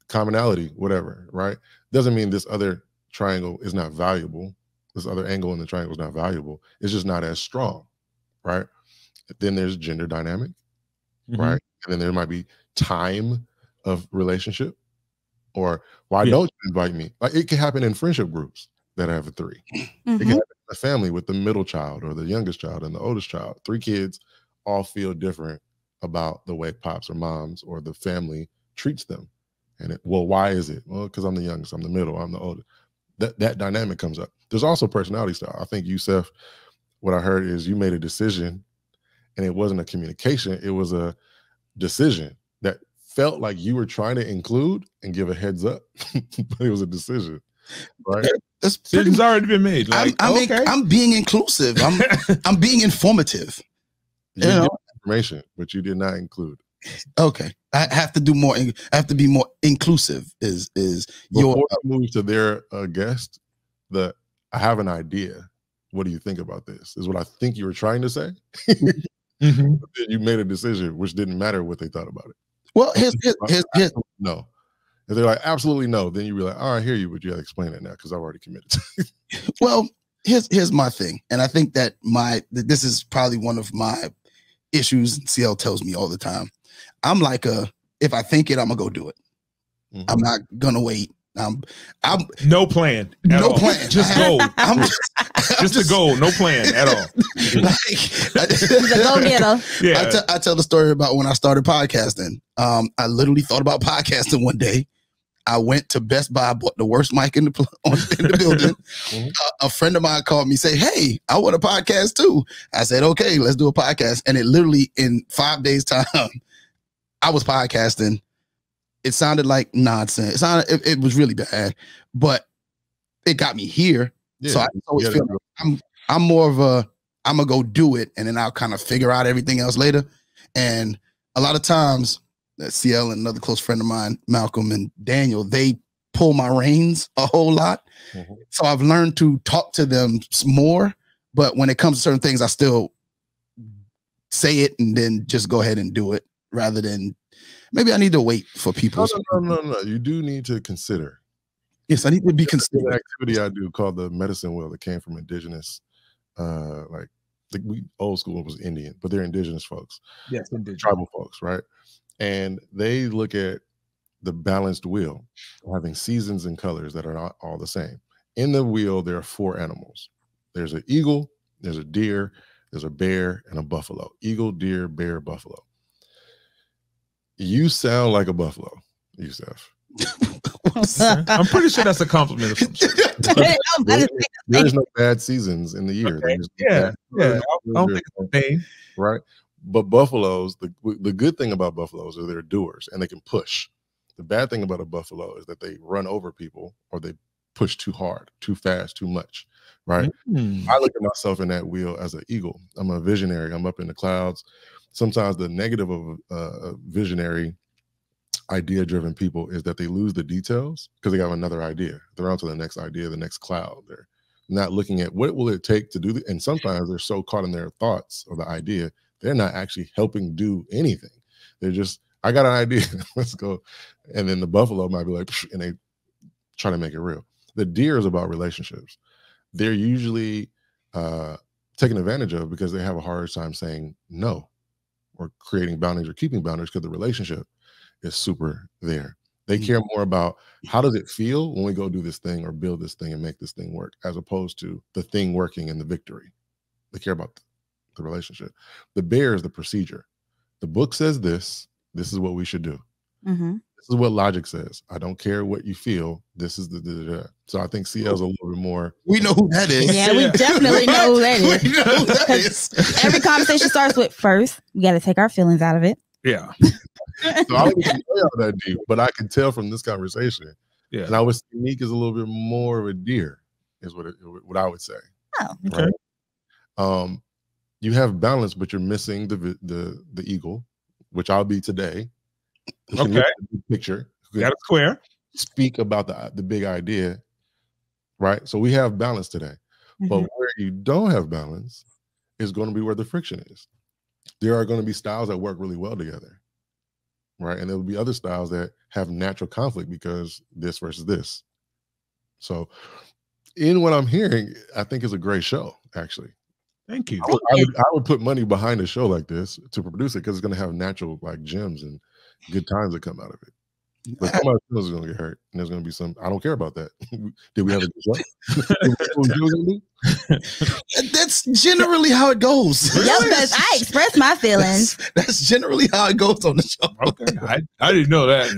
commonality, whatever, right? Doesn't mean this other triangle is not valuable. This other angle in the triangle is not valuable. It's just not as strong, right? Then there's gender dynamic, right? And then there might be time of relationship, or why don't you invite me? Like it can happen in friendship groups that have a 3. It can happen in a family with the middle child or the youngest child and the oldest child. 3 kids all feel different about the way pops or moms or the family treats them. And why is it? Well, because I'm the youngest, I'm the middle, I'm the oldest. That dynamic comes up. There's also personality style. I think Yusuf, what I heard is you made a decision and it wasn't a communication, it was a decision that felt like you were trying to include and give a heads up, but it was a decision, right? Decision's already been made. Like, I'm being inclusive. I'm being informative. You know? Information, but you did not include. Okay, I have to do more. I have to be more inclusive. Is before you move to their guest? I have an idea. What do you think about this? Is what I think you were trying to say. But then you made a decision, which didn't matter what they thought about it. Well, here's no. If they're like absolutely no, then you be like, all right, I hear you, but you got to explain it now because I've already committed. Well, here's my thing, and I think that this is probably one of my issues. CL tells me all the time. I'm like if I think it, I'm gonna go do it. I'm not gonna wait. I'm no plan. No plan. Just go. Just the goal, no plan at all. He's a go-getter. Yeah. I tell the story about when I started podcasting. I literally thought about podcasting one day. I went to Best Buy, bought the worst mic in the building. A friend of mine called me, say, "Hey, I want a podcast too." I said, "Okay, let's do a podcast." And it literally in 5 days' time, I was podcasting. It sounded like nonsense. It was really bad, but it got me here. Yeah, so I always feel like I'm more of a, I'm gonna go do it, and then I'll kind of figure out everything else later. And a lot of times, CL and another close friend of mine, Malcolm and Daniel, they pull my reins a whole lot. So I've learned to talk to them more. But when it comes to certain things, I still say it and then just go ahead and do it rather than maybe I need to wait for people. No. You do need to consider. Yes, I need to be considered. An activity I do called the medicine wheel that came from indigenous, we old school was Indian, but they're indigenous folks. Yes, indigenous. Tribal folks, right? And they look at the balanced wheel, having seasons and colors that are not all the same. In the wheel, there are 4 animals. There's an eagle, there's a deer, there's a bear, and a buffalo. Eagle, deer, bear, buffalo. You sound like a buffalo, Yusuf. I'm pretty sure that's a compliment of some sort. There's no bad seasons in the year. Okay. Yeah. I don't think it's a thing. Right? But buffaloes, the good thing about buffaloes is they're doers and they can push. The bad thing about a buffalo is that they run over people or they push too hard, too fast, too much, right? I look at myself in that wheel as an eagle. I'm a visionary. I'm up in the clouds. Sometimes the negative of a visionary, idea-driven people is that they lose the details because they have another idea. They're on to the next idea, the next cloud. They're not looking at what will it take to do it. And sometimes they're so caught in their thoughts or the idea, they're not actually helping do anything. They're just, I got an idea, let's go. And then the buffalo might be like, psh, and they try to make it real. The deer is about relationships. They're usually taken advantage of because they have a hard time saying no or creating boundaries or keeping boundaries because the relationship is super there. They care more about how does it feel when we go do this thing or build this thing and make this thing work, as opposed to the thing working and the victory. They care about the relationship. The bear is the procedure. The book says this is what we should do. This is what logic says. I don't care what you feel. This is the. So I think CL's a little bit more. We know who that is. Yeah, we definitely know who that is. We know who that is. Every conversation starts with first, we got to take our feelings out of it. Yeah. So I wouldn't say all that deep, but I can tell from this conversation. Yeah. And I would say Nique is a little bit more of a deer, is what I would say. Oh, okay. Right? You have balance, but you're missing the eagle, which I'll be today. Okay. Picture. Got it square. Speak about the big idea, right? So we have balance today. But where you don't have balance is going to be where the friction is. There are going to be styles that work really well together, right? And there will be other styles that have natural conflict because this versus this. So in what I'm hearing, I think it's a great show, actually. Thank you. I would put money behind a show like this to produce it because it's going to have natural like gems and good times that come out of it. But somebody else is going to get hurt, and there's going to be some. I don't care about that. Did we have a good show? That's generally how it goes. Yep, I express my feelings. That's generally how it goes on the show. Okay, I didn't know that.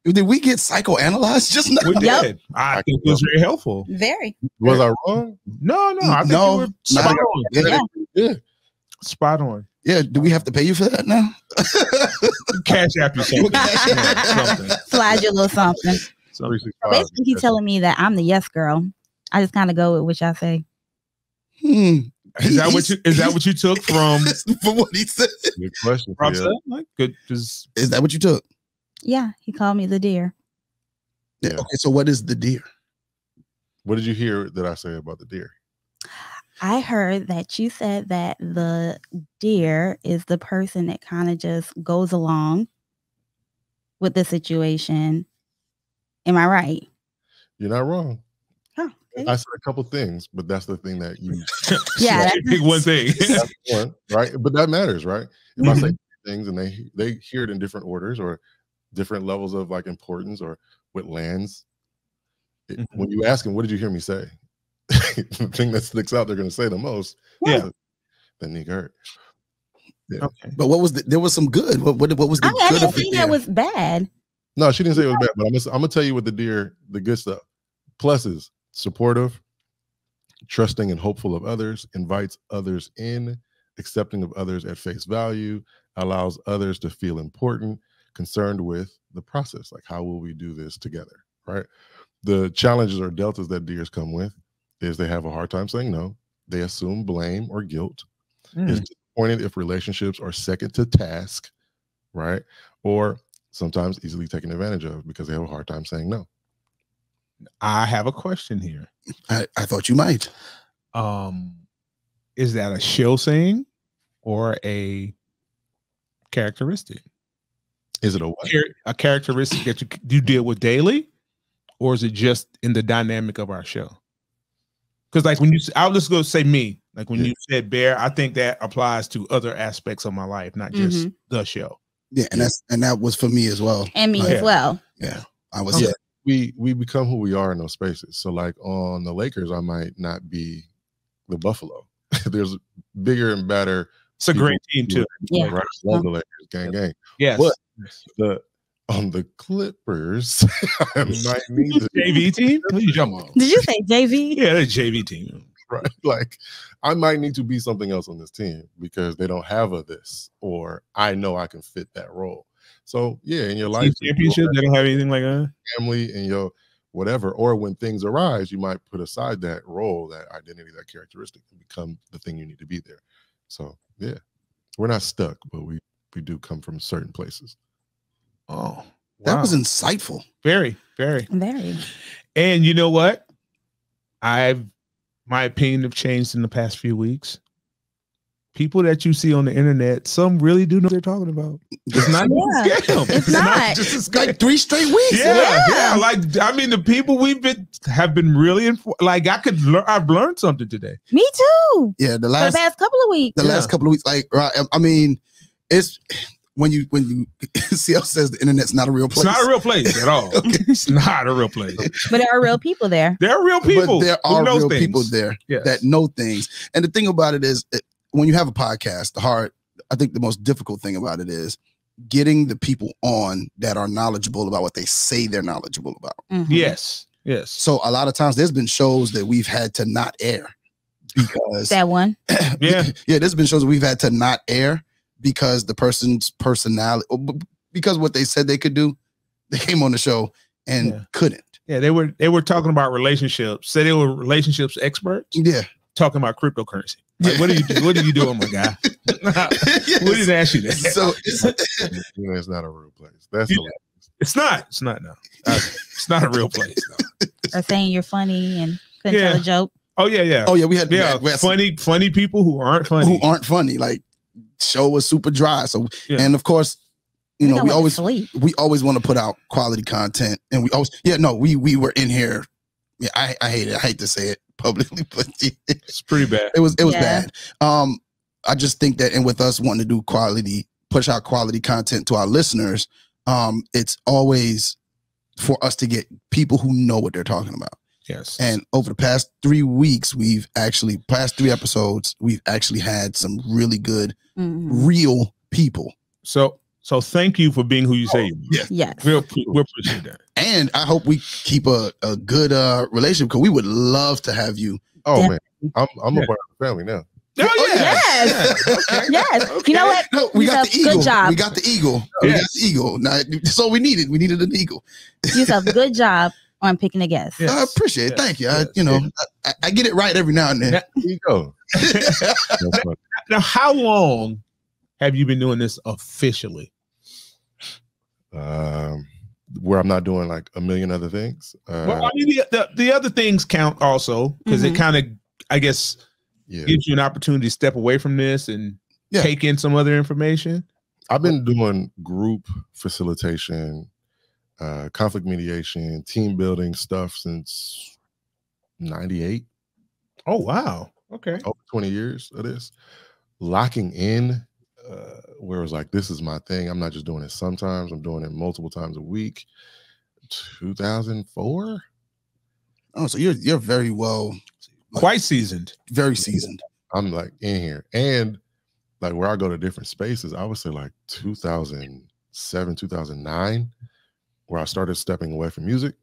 Did we get psychoanalyzed just now? We did. I think it was very helpful. Very. Was I wrong? No. I think you were spot on. Yeah. Spot on. Yeah, do we have to pay you for that now? Cash app you something. Slide your little something. So basically, he's telling me that I'm the yes girl. I just kind of go with what y'all say. Is that what you took from what he said? Good question. Like, good. Is that what you took? Yeah, he called me the deer. Yeah. Okay, so what is the deer? What did you hear that I say about the deer? I heard that you said that the deer is the person that kind of just goes along with the situation. Am I right? You're not wrong. Oh, okay. I said a couple things, but that's the thing that you yeah, pick one thing. That's one, right? But that matters, right? If I say things and they hear it in different orders or different levels of like importance or what lands, When you ask them, what did you hear me say? The thing that sticks out, they're going to say the most. Yeah. That Nique hurt. Yeah. Okay. But what was there was some good. What was the I good didn't of think it? that was bad. No, she didn't say it was bad, but I'm gonna tell you what the good stuff. Pluses: supportive, trusting and hopeful of others, invites others in, accepting of others at face value, allows others to feel important, concerned with the process. Like, how will we do this together? Right. The challenges or deltas that deers come with is they have a hard time saying no. They assume blame or guilt. Is disappointed if relationships are second to task, right? Or sometimes easily taken advantage of because they have a hard time saying no. I have a question here. I thought you might. Is that a show saying or a characteristic? Is it a what? A characteristic that you deal with daily, or is it just in the dynamic of our show? Because like when I'll just go say me, like when you said bear, I think that applies to other aspects of my life, not just the show. Yeah, and that was for me as well. And me as well. Yeah, I was. Yeah, we become who we are in those spaces. So like on the Lakers, I might not be the Buffalo. There's bigger and better. It's a great team too. Yeah, right. Love the Lakers, gang. Yes, but on the Clippers, I might need the JV team. What are you talking about? Did you say JV? Yeah, the JV team. Right, like I might need to be something else on this team because they don't have a this, or I know I can fit that role. So yeah, in your life, championship, they don't have anything like that. Family and your whatever, or when things arise, you might put aside that role, that identity, that characteristic, and become the thing you need to be there. So yeah, we're not stuck, but we do come from certain places. Oh, wow. That was insightful. Very, very, very. And you know what? My opinion have changed in the past few weeks. People that you see on the internet, some really do know what they're talking about. It's not just a scam. It's not just a scam. Like 3 straight weeks. Yeah. Like I mean, the people have been really like I've learned something today. Me too. Yeah, the past couple of weeks. The last couple of weeks, like right. I mean, it's when you CL says the internet's not a real place. It's not a real place at all. It's not a real place. But there are real people there. There are real people. But there are real people there that know things. And the thing about it is, when you have a podcast, I think the most difficult thing about it is getting the people on that are knowledgeable about what they say they're knowledgeable about. Mm-hmm. Yes. So a lot of times there's been shows that we've had to not air because that one. Yeah. There's been shows that we've had to not air because the person's personality, because what they said they could do, they came on the show and couldn't. Yeah, they were talking about relationships. Said they were relationships experts. Yeah, talking about cryptocurrency. Like, what are you doing, my guy? We didn't ask you that. So it's not a real place. That's hilarious. It's not. It's not. No, it's not a real place. No. Or saying you're funny and couldn't tell a joke. Oh yeah. We had funny people who aren't funny. Like, show was super dry. So and of course, we always want to put out quality content, and we always we were in here. Yeah, I hate it. I hate to say it publicly, but it's pretty bad. It was bad. I just think that, and with us wanting to do push out quality content to our listeners, it's always for us to get people who know what they're talking about. Yes. And over the past 3 weeks, past 3 episodes, we've actually had some really good, real people. So thank you for being who you say you are. Yes. We'll appreciate that. And I hope we keep a good relationship, because we would love to have you. Oh man, I'm a part of the family now. Oh yeah. Yes. Okay. Yes. Okay. You know what? No, we got the eagle. Good job. We got the eagle. We got the eagle. Now, that's all we needed. We needed an eagle. Yusuf, good job on picking a guest. Yes. I appreciate it. Thank you. I get it right every now and then. There you go. Now, how long have you been doing this officially? Where I'm not doing like a million other things. Well, I mean, the other things count also, because it kind of, I guess, gives you an opportunity to step away from this and take in some other information. I've been doing group facilitation, conflict mediation, team building stuff since 98. Oh, wow. Okay. Over 20 years of this. Locking in, where it was like, this is my thing. I'm not just doing it sometimes. I'm doing it multiple times a week. 2004. Oh, so you're very well, quite seasoned, very seasoned. I'm like in here, and like where I go to different spaces, I would say like 2007, 2009, where I started stepping away from music.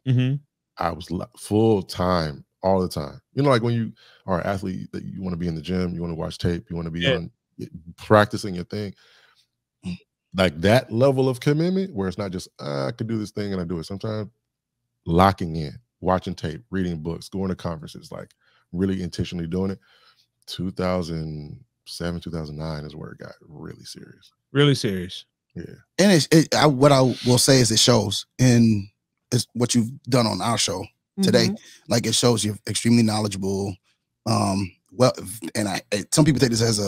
I was full time all the time. You know, like when you are an athlete, that you want to be in the gym, you want to watch tape, you want to be on practicing your thing. Like that level of commitment where it's not just I could do this thing and I do it. Sometimes locking in, watching tape, reading books, going to conferences, like really intentionally doing it. 2007, 2009 is where it got really serious. Really serious. Yeah. And what I will say is it shows in what you've done on our show today. Like it shows you're extremely knowledgeable. Well, and some people take this as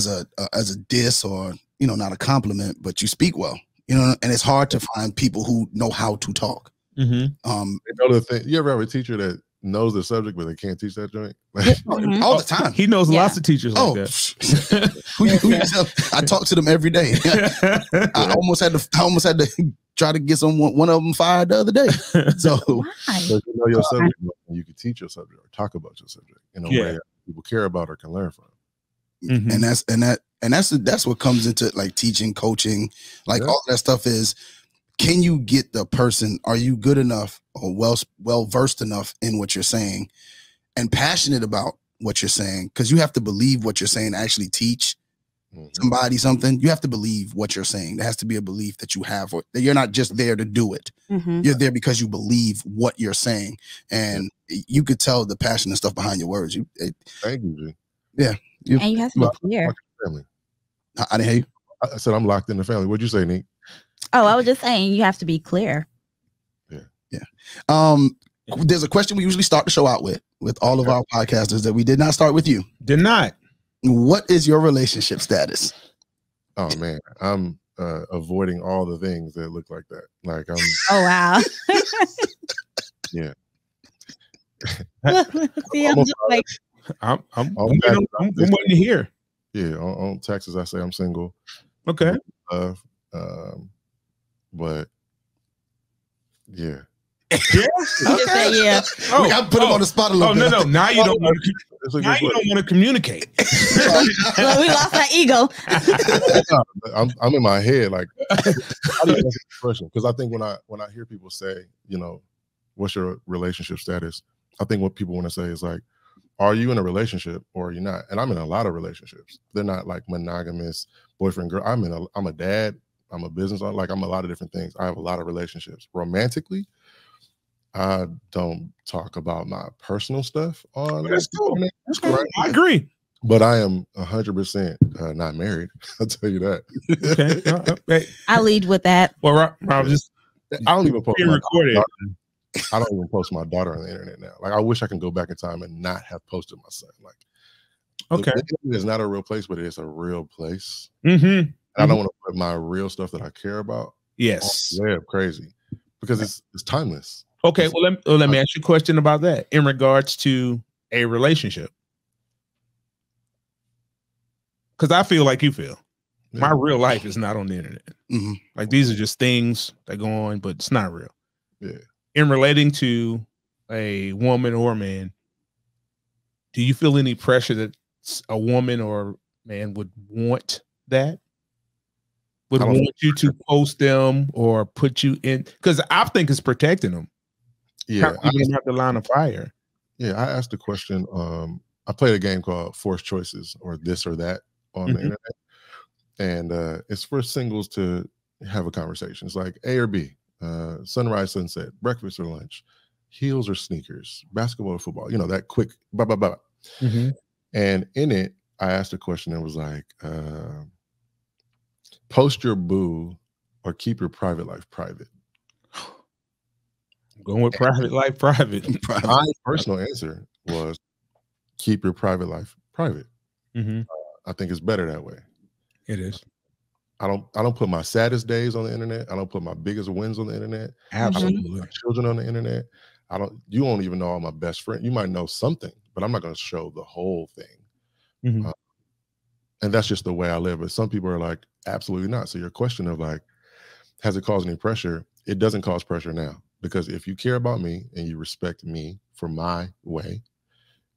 a diss or, you know, not a compliment, but you speak well, you know, and it's hard to find people who know how to talk. Another thing, you ever have a teacher that knows the subject, but they can't teach that joint? All the time. He knows lots of teachers like that. I talk to them every day. I almost had to try to get one of them fired the other day. So you know your subject, you can teach your subject or talk about your subject in a way that people care about or can learn from. And that's what comes into like teaching, coaching, like all that stuff is, can you get the person, are you good enough or well versed enough in what you're saying and passionate about what you're saying? Because you have to believe what you're saying to actually teach somebody something. You have to believe what you're saying. There has to be a belief that you have, or that you're not just there to do it. You're there because you believe what you're saying, and you could tell the passion and stuff behind your words. Thank you, G. Yeah. And you have to be clear. I didn't hear you. I said I'm locked in the family. What'd you say, Nique? Oh, I was just saying you have to be clear. Yeah. There's a question we usually start the show out with all of our podcasters that we did not start with you. Did not. What is your relationship status? Oh man, I'm avoiding all the things that look like that. Like I'm. Oh wow. Yeah. See, I'm just like. I'm waiting to hear. Yeah, on Texas, I say I'm single. Okay. But yeah. Yeah. Oh, I put him on the spot a little bit. No. Now you don't want to. Now you don't want to communicate. Well, we lost our ego. I'm in my head like, how do you answer the question? Because I think when I hear people say, you know, what's your relationship status? I think what people want to say is like, are you in a relationship or are you not? And I'm in a lot of relationships. They're not like monogamous boyfriend girl. I'm a dad. I'm a business. Like I'm a lot of different things. I have a lot of relationships. Romantically, I don't talk about my personal stuff on. That's cool. That's cool. Right? I agree. But I am 100% not married. I'll tell you that. Okay. I lead with that. Well, Rob, just I don't even post recorded. I don't even post my daughter on the internet now. Like I wish I can go back in time and not have posted my son. Like, okay, it's not a real place, but it is a real place. And I don't want to put my real stuff that I care about. Yes, crazy because it's timeless. Okay, well let me ask you a question about that in regards to a relationship, because I feel like you feel. Yeah. My real life is not on the internet. Like these are just things that go on, but it's not real. Yeah. In relating to a woman or a man, do you feel any pressure that a woman or man would want that? Would want you to post them or put you in? Because I think it's protecting them. Yeah. Even at the line of fire. Yeah, I asked the question. I played a game called Forced Choices or This or That on the internet. And it's for singles to have a conversation. It's like A or B. Sunrise, sunset, breakfast or lunch, heels or sneakers, basketball or football, you know, that quick blah blah blah. And in it I asked a question that was like, post your boo or keep your private life private. Going with private life private. My personal answer was keep your private life private. I think it's better that way. It is. I don't put my saddest days on the internet. I don't put my biggest wins on the internet. Absolutely. I don't put my children on the internet. You won't even know all my best friends. You might know something, but I'm not going to show the whole thing. And that's just the way I live. But some people are like, absolutely not. So your question of like, has it caused any pressure? It doesn't cause pressure now. Because if you care about me and you respect me for my way,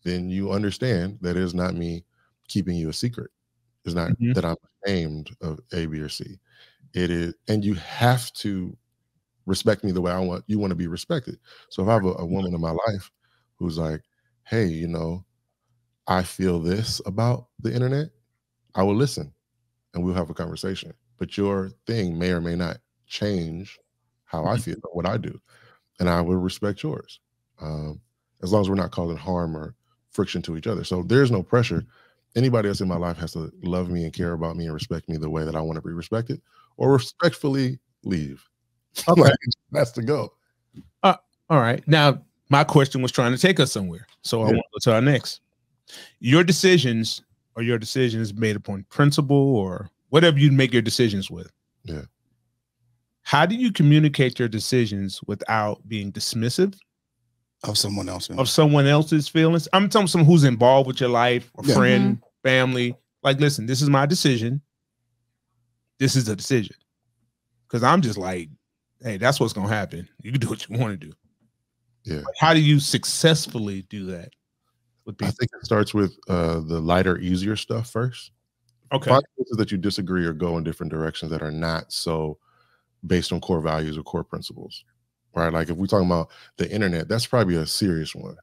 then you understand that it is not me keeping you a secret. It's not that I'm ashamed of A, B, or C. It is, and you have to respect me the way you want to be respected. So if I have a woman in my life who's like, hey, you know, I feel this about the internet, I will listen and we'll have a conversation. But your thing may or may not change how I feel or what I do. And I will respect yours. As long as we're not causing harm or friction to each other. So there's no pressure. Anybody else in my life has to love me and care about me and respect me the way that I want to be respected, or respectfully leave. Okay. Like, that's the go. All right. Now, my question was trying to take us somewhere. So I want to go to our next. Your decisions made upon principle or whatever you make your decisions with. Yeah. How do you communicate your decisions without being dismissive of someone else, of someone else's feelings? I'm talking someone who's involved with your life, a friend, family. Like, listen, this is my decision. This is a decision. Because I'm just like, hey, that's what's gonna happen. You can do what you want to do. Yeah. Like, how do you successfully do that with people? I think it starts with the lighter, easier stuff first. Okay. Find places that you disagree or go in different directions that are not so based on core values or core principles, right? Like if we're talking about the internet, that's probably a serious one.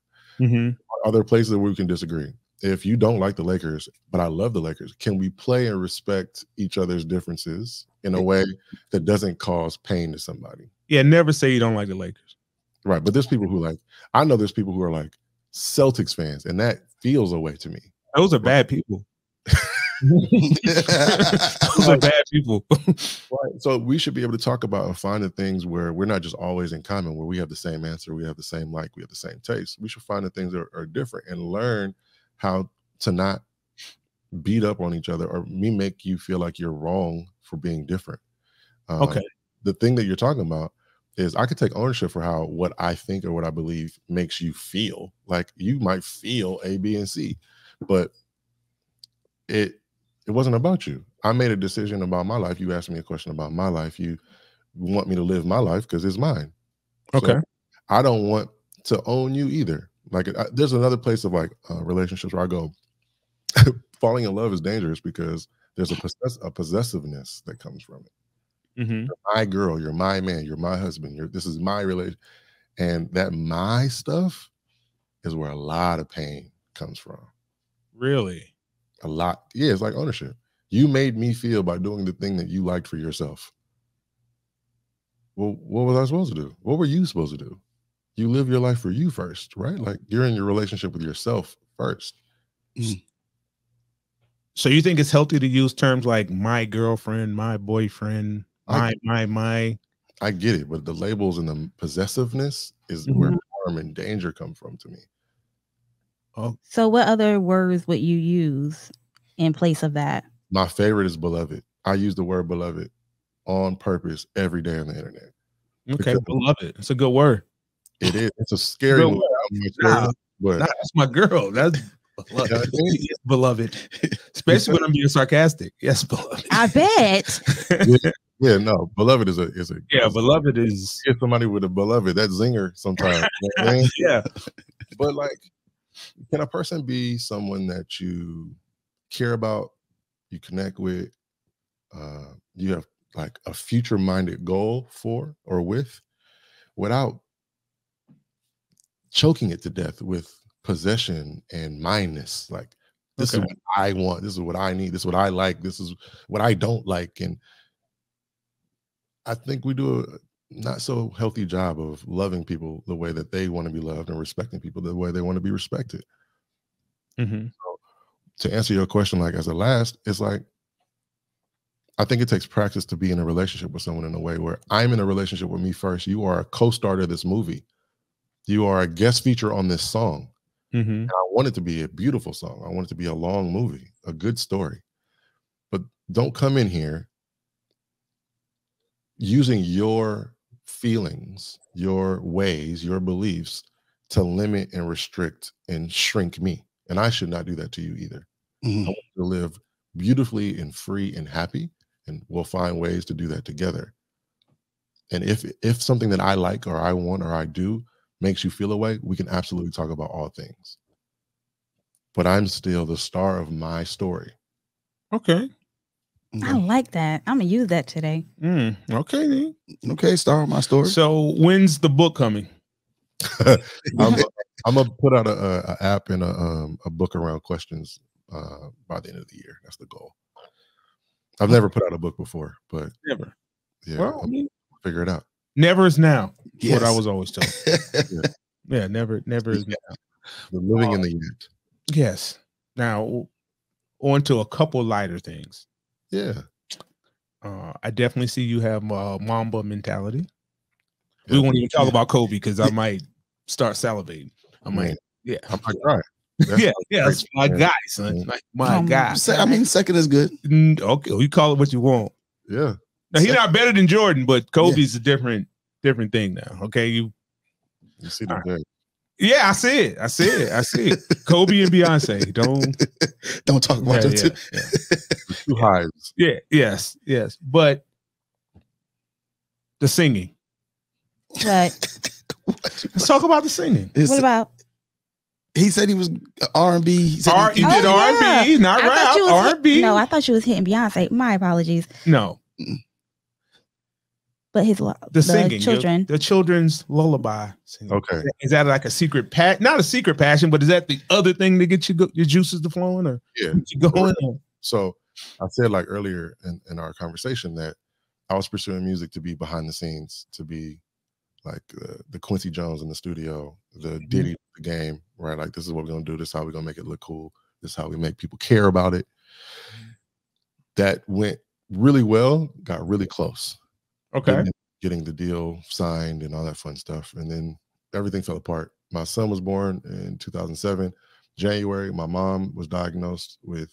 Are there places where we can disagree? If you don't like the Lakers, but I love the Lakers, can we play and respect each other's differences in a way that doesn't cause pain to somebody? Yeah, never say you don't like the Lakers. Right, but there's people who I know there's people who are like Celtics fans, and that feels a way to me. Those are bad people. Those are bad people. Right. So we should be able to talk about and find the things where we're not just always in common, where we have the same answer, we have the same we have the same taste. We should find the things that are different and learn how to not beat up on each other or me make you feel like you're wrong for being different. Okay. The thing that you're talking about is I could take ownership for what I think or what I believe makes you feel. Like you might feel A, B, and C, but it wasn't about you. I made a decision about my life. You asked me a question about my life. You want me to live my life because it's mine. Okay. So I don't want to own you either. Like there's another place of relationships where I go, falling in love is dangerous because there's a possessiveness that comes from it. You're my girl, you're my man, you're my husband, this is my relation. And that my stuff is where a lot of pain comes from. Really? A lot. Yeah, it's like ownership. You made me feel by doing the thing that you liked for yourself. Well, what was I supposed to do? What were you supposed to do? You live your life for you first, right? Like you're in your relationship with yourself first. So you think it's healthy to use terms like my girlfriend, my boyfriend, my? I get it, but the labels and the possessiveness is where harm and danger come from to me. Oh. So what other words would you use in place of that? My favorite is beloved. I use the word beloved on purpose every day on the internet. Okay, beloved. It's a good word. It is. It's a scary word. But that's my girl. That's beloved. Yes, beloved. Especially when I'm being sarcastic. Yes, beloved. I bet. Yeah, no. Beloved is a beloved is somebody with a beloved. That zinger sometimes. You know what I mean? Yeah. But like, can a person be someone that you care about, you connect with, you have like a future-minded goal for or with, without choking it to death with possession and mindness? Like, this is what I want, this is what I need, this is what I like, this is what I don't like. And I think we do a not so healthy job of loving people the way that they want to be loved and respecting people the way they want to be respected. So to answer your question, like as a last, it's like, I think it takes practice to be in a relationship with someone in a way where I'm in a relationship with me first. You are a co-star of this movie. You are a guest feature on this song. And I want it to be a beautiful song. I want it to be a long movie, a good story. But don't come in here using your feelings, your ways, your beliefs to limit and restrict and shrink me. And I should not do that to you either. I want you to live beautifully and free and happy, and we'll find ways to do that together. And if something that I like or I want or I do makes you feel a way, we can absolutely talk about all things. But I'm still the star of my story. Okay. I like that. I'm gonna use that today. Okay, then. Okay, star of my story. So when's the book coming? I'm gonna put out a app and a book around questions by the end of the year. That's the goal. I've never put out a book before, but Never. yeah, Well, I mean, figure it out. Never is now. Yes. What I was always told. Yeah, never is now. The living in the yet. Yes. Now, on to a couple lighter things. Yeah. I definitely see you have Mamba mentality. Yeah. We won't even talk about Kobe because I might start salivating. I might, yeah. I might cry. Yeah, that's my guy, son. Like, my guy. I mean, second is good. Okay, you call it what you want. Yeah. Now, he's not better than Jordan, but Kobe's a different thing now. Okay, you see the day. Yeah, I see it. Kobe and Beyonce. Don't talk about them too. Two highs. Yeah, yes. But the singing. What? Let's talk about the singing. What about? He said he was R&B. He did R&B, not rap. R&B. No, I thought you was hitting Beyonce. My apologies. No. But the singing, children, the children's lullaby singing. Okay, is that like a secret not a secret passion, but is that the other thing to get your juices to flowing, or get you going? So I said like earlier in our conversation that I was pursuing music to be behind the scenes, to be like the Quincy Jones in the studio, the Diddy of the game, right? Like, this is what we're gonna do. This is how we're gonna make it look cool. This is how we make people care about it. That went really well. Got really close. Okay. Getting the deal signed and all that fun stuff. And then everything fell apart. My son was born in 2007, January. My mom was diagnosed with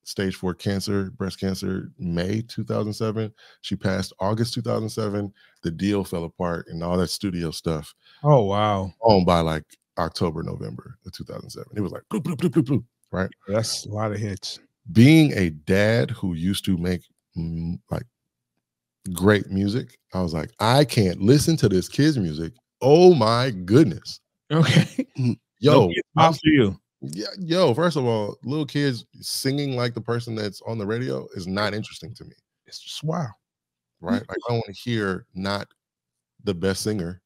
stage 4 cancer, breast cancer, May 2007. She passed August 2007. The deal fell apart and all that studio stuff. Oh, wow. By like October, November of 2007. It was like, bloop, bloop, bloop, bloop, bloop, right? That's a lot of hits. Being a dad who used to make like great music, I was like, I can't listen to this kid's music. Oh my goodness. Okay. Yo, how for you? Yeah, yo, first of all, little kids singing like the person that's on the radio is not interesting to me. It's just wow. Right? Like, I want to hear not the best singer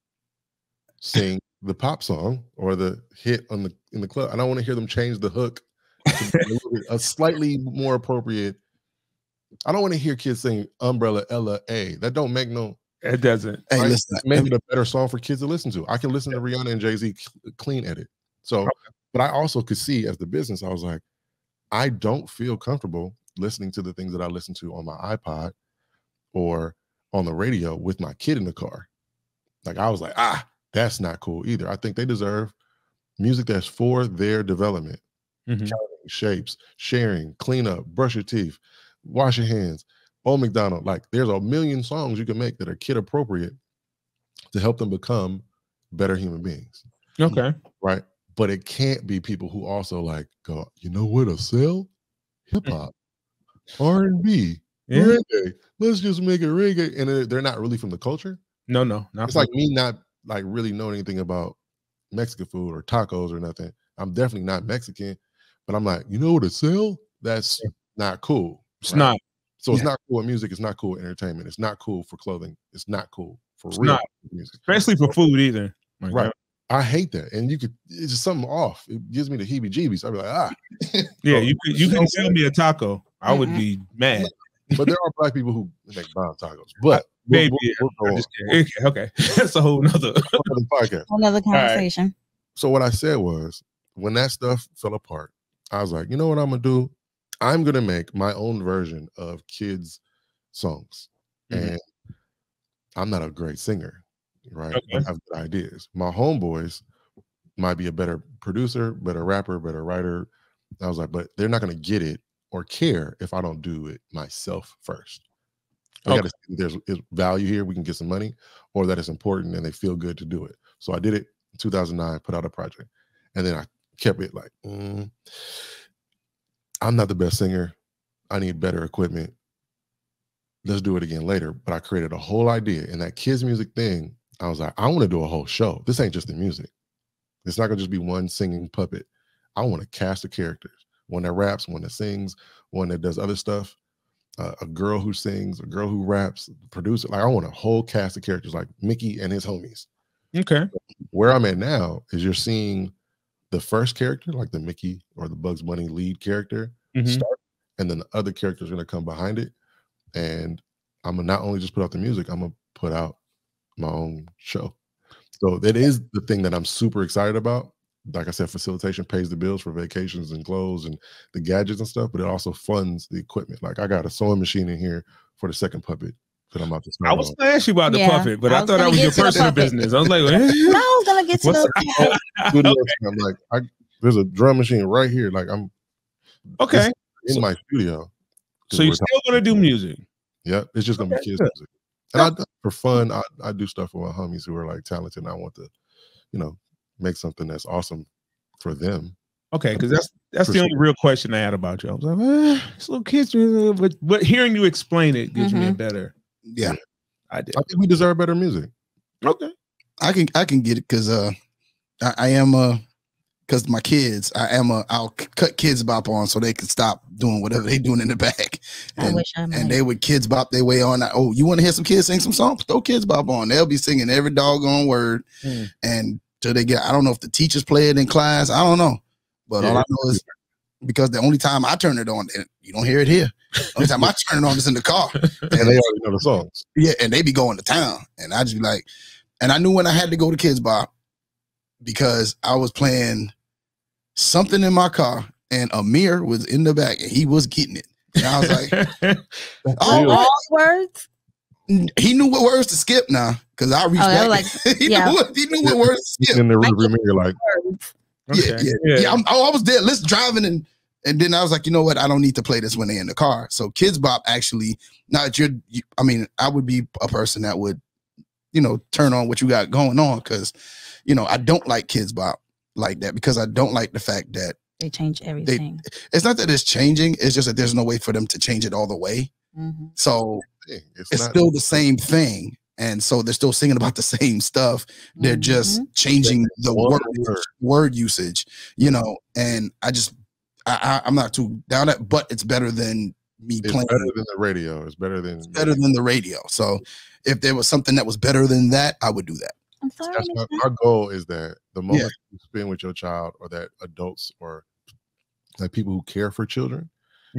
sing the pop song or the hit in the club. I don't want to hear them change the hook to a slightly more appropriate. I don't want to hear kids sing Umbrella Ella A. That don't make no. It doesn't. Hey, right? listen, Make it a better song for kids to listen to. I can listen to Rihanna and Jay-Z clean edit. So, but I also could see as the business, I was like, I don't feel comfortable listening to the things that I listen to on my iPod or on the radio with my kid in the car. Like, I was like, that's not cool either. I think they deserve music that's for their development. Counting shapes, sharing, clean up, brush your teeth, wash your hands, Old McDonald. Like, there's a million songs you can make that are kid appropriate to help them become better human beings. Okay. Right. But it can't be people who also like go, you know what, a sell? Hip hop, R&B, reggae. Let's just make it reggae. And they're not really from the culture. No. It's like me not like really knowing anything about Mexican food or tacos or nothing. I'm definitely not Mexican, but I'm like, you know what, a sell? That's not cool. It's not. So it's not cool in music. It's not cool in entertainment. It's not cool for clothing. It's not cool for it's real not. music. Especially for food either. Like, right. I hate that. And it's just something off. It gives me the heebie-jeebies. I'd be like, Yeah, you can sell me a taco. I would be mad. But there are black people who make bomb tacos. But maybe okay. That's a whole nother podcast. Another conversation. Right. So what I said was, when that stuff fell apart, I was like, you know what I'm gonna do? I'm gonna make my own version of kids' songs. And I'm not a great singer, right? Okay. I have good ideas. My homeboys might be a better producer, better rapper, better writer. I was like, but they're not gonna get it or care if I don't do it myself first. I gotta see there's value here, we can get some money, or that it's important and they feel good to do it. So I did it in 2009, put out a project, and then I kept it like, I'm not the best singer. I need better equipment. let's do it again later. But I created a whole idea. And that kids music thing, I was like, I want to do a whole show. This ain't just the music. It's not going to just be one singing puppet. I want to cast the characters. One that raps, one that sings, one that does other stuff. A girl who sings, a girl who raps, producer. Like, I want a whole cast of characters like Mickey and his homies. Okay. Where I'm at now is you're seeing the first character, like the Mickey or the Bugs Bunny lead character, start, and then the other characters are going to come behind it. And I'm going to not only just put out the music, I'm going to put out my own show. So that is the thing that I'm super excited about. Like I said, facilitation pays the bills for vacations and clothes and the gadgets and stuff, but it also funds the equipment. Like, I got a sewing machine in here for the second puppet that I'm about to start. I was going to ask you about the puppet, but I thought that was your personal business. I was like, no, I was going to get to the I'm like, there's a drum machine right here. Like, I'm okay in my studio. So you're still going to do music? Yeah, it's just going to be kids music. And for fun, I do stuff with my homies who are like talented, and I want to, make something that's awesome for them. Okay, because that's the only real question I had about you. I was like, it's little kids, but hearing you explain it gives me a better. Yeah, I think we deserve better music. Okay, I can get it because I am because my kids, I'll cut Kids Bop on so they can stop doing whatever they doing in the back. And, and they would Kids Bop their way on. Oh, you want to hear some kids sing some songs? Throw Kids Bop on. They'll be singing every doggone word. And till they get, I don't know if the teachers play it in class. I don't know. But all I know is because the only time I turn it on, you don't hear it here. The only time I turn it on is in the car. And they already know the songs. Yeah, and they be going to town. And I just be like, and I knew when I had to go to Kids Bop because I was playing something in my car and Amir was in the back and he was getting it. And I was like, all words? He knew what words to skip now because I reached back. Like, he knew what words to skip. In the rearview mirror, like, I was there, driving, and then I was like, you know what? I don't need to play this when they're in the car. So Kids Bop actually, I would be a person that would, turn on what you got going on because, I don't like Kids Bop like that because I don't like the fact that they change everything. It's not that it's changing; it's just that there's no way for them to change it all the way. So it's still the same thing. And so they're still singing about the same stuff. They're just changing the word usage, and I'm not too down at, but it's better than me playing. Better than the radio. It's better than the radio. So if there was something that was better than that, I would do that. I'm sorry. Our goal is that the moment you spend with your child, or that adults or like people who care for children,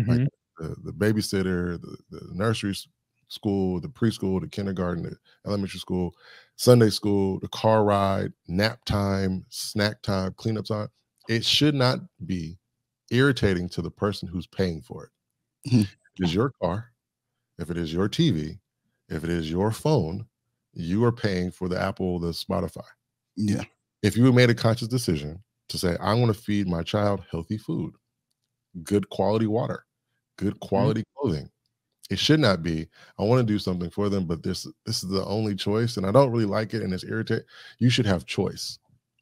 like the babysitter, the nursery school, the preschool, the kindergarten, the elementary school, Sunday school, the car ride, nap time, snack time, cleanup time, it should not be irritating to the person who's paying for it. If it is your car, if it is your TV, if it is your phone, you are paying for the Apple, the Spotify. Yeah. If you made a conscious decision to say, I want to feed my child healthy food, good quality water, good quality clothing, it should not be, I want to do something for them, but this is the only choice, and I don't really like it, and it's irritating. You should have choice.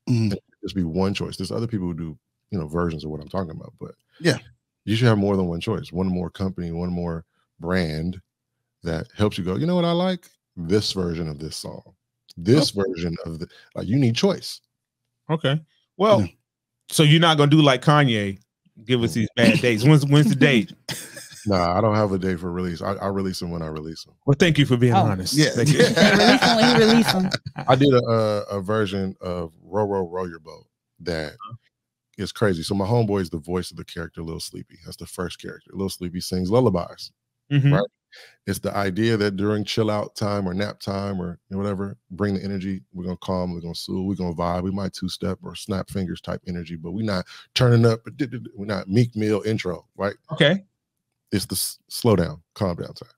It should just be one choice. There's other people who do, versions of what I'm talking about, but you should have more than one choice. One more company, one more brand that helps you go, you know what I like? This version of this song, this version of the, like, you need choice. Okay. Well, so you're not going to do like Kanye, give us these bad dates. When's the date? Nah, I don't have a date for release. I release them when I release them. Well, thank you for being honest. Yeah. Release them when you release them. I did a version of Row Your Boat that is crazy. So my homeboy is the voice of the character Lil Sleepy. That's the first character. Lil Sleepy sings lullabies, right? It's the idea that during chill out time or nap time or whatever, bring the energy. We're going to calm, we're going to soothe, we're going to vibe. We might two-step or snap fingers type energy, but we're not turning up. We're not Meek Mill intro, right? Okay. It's the slow down, calm down time.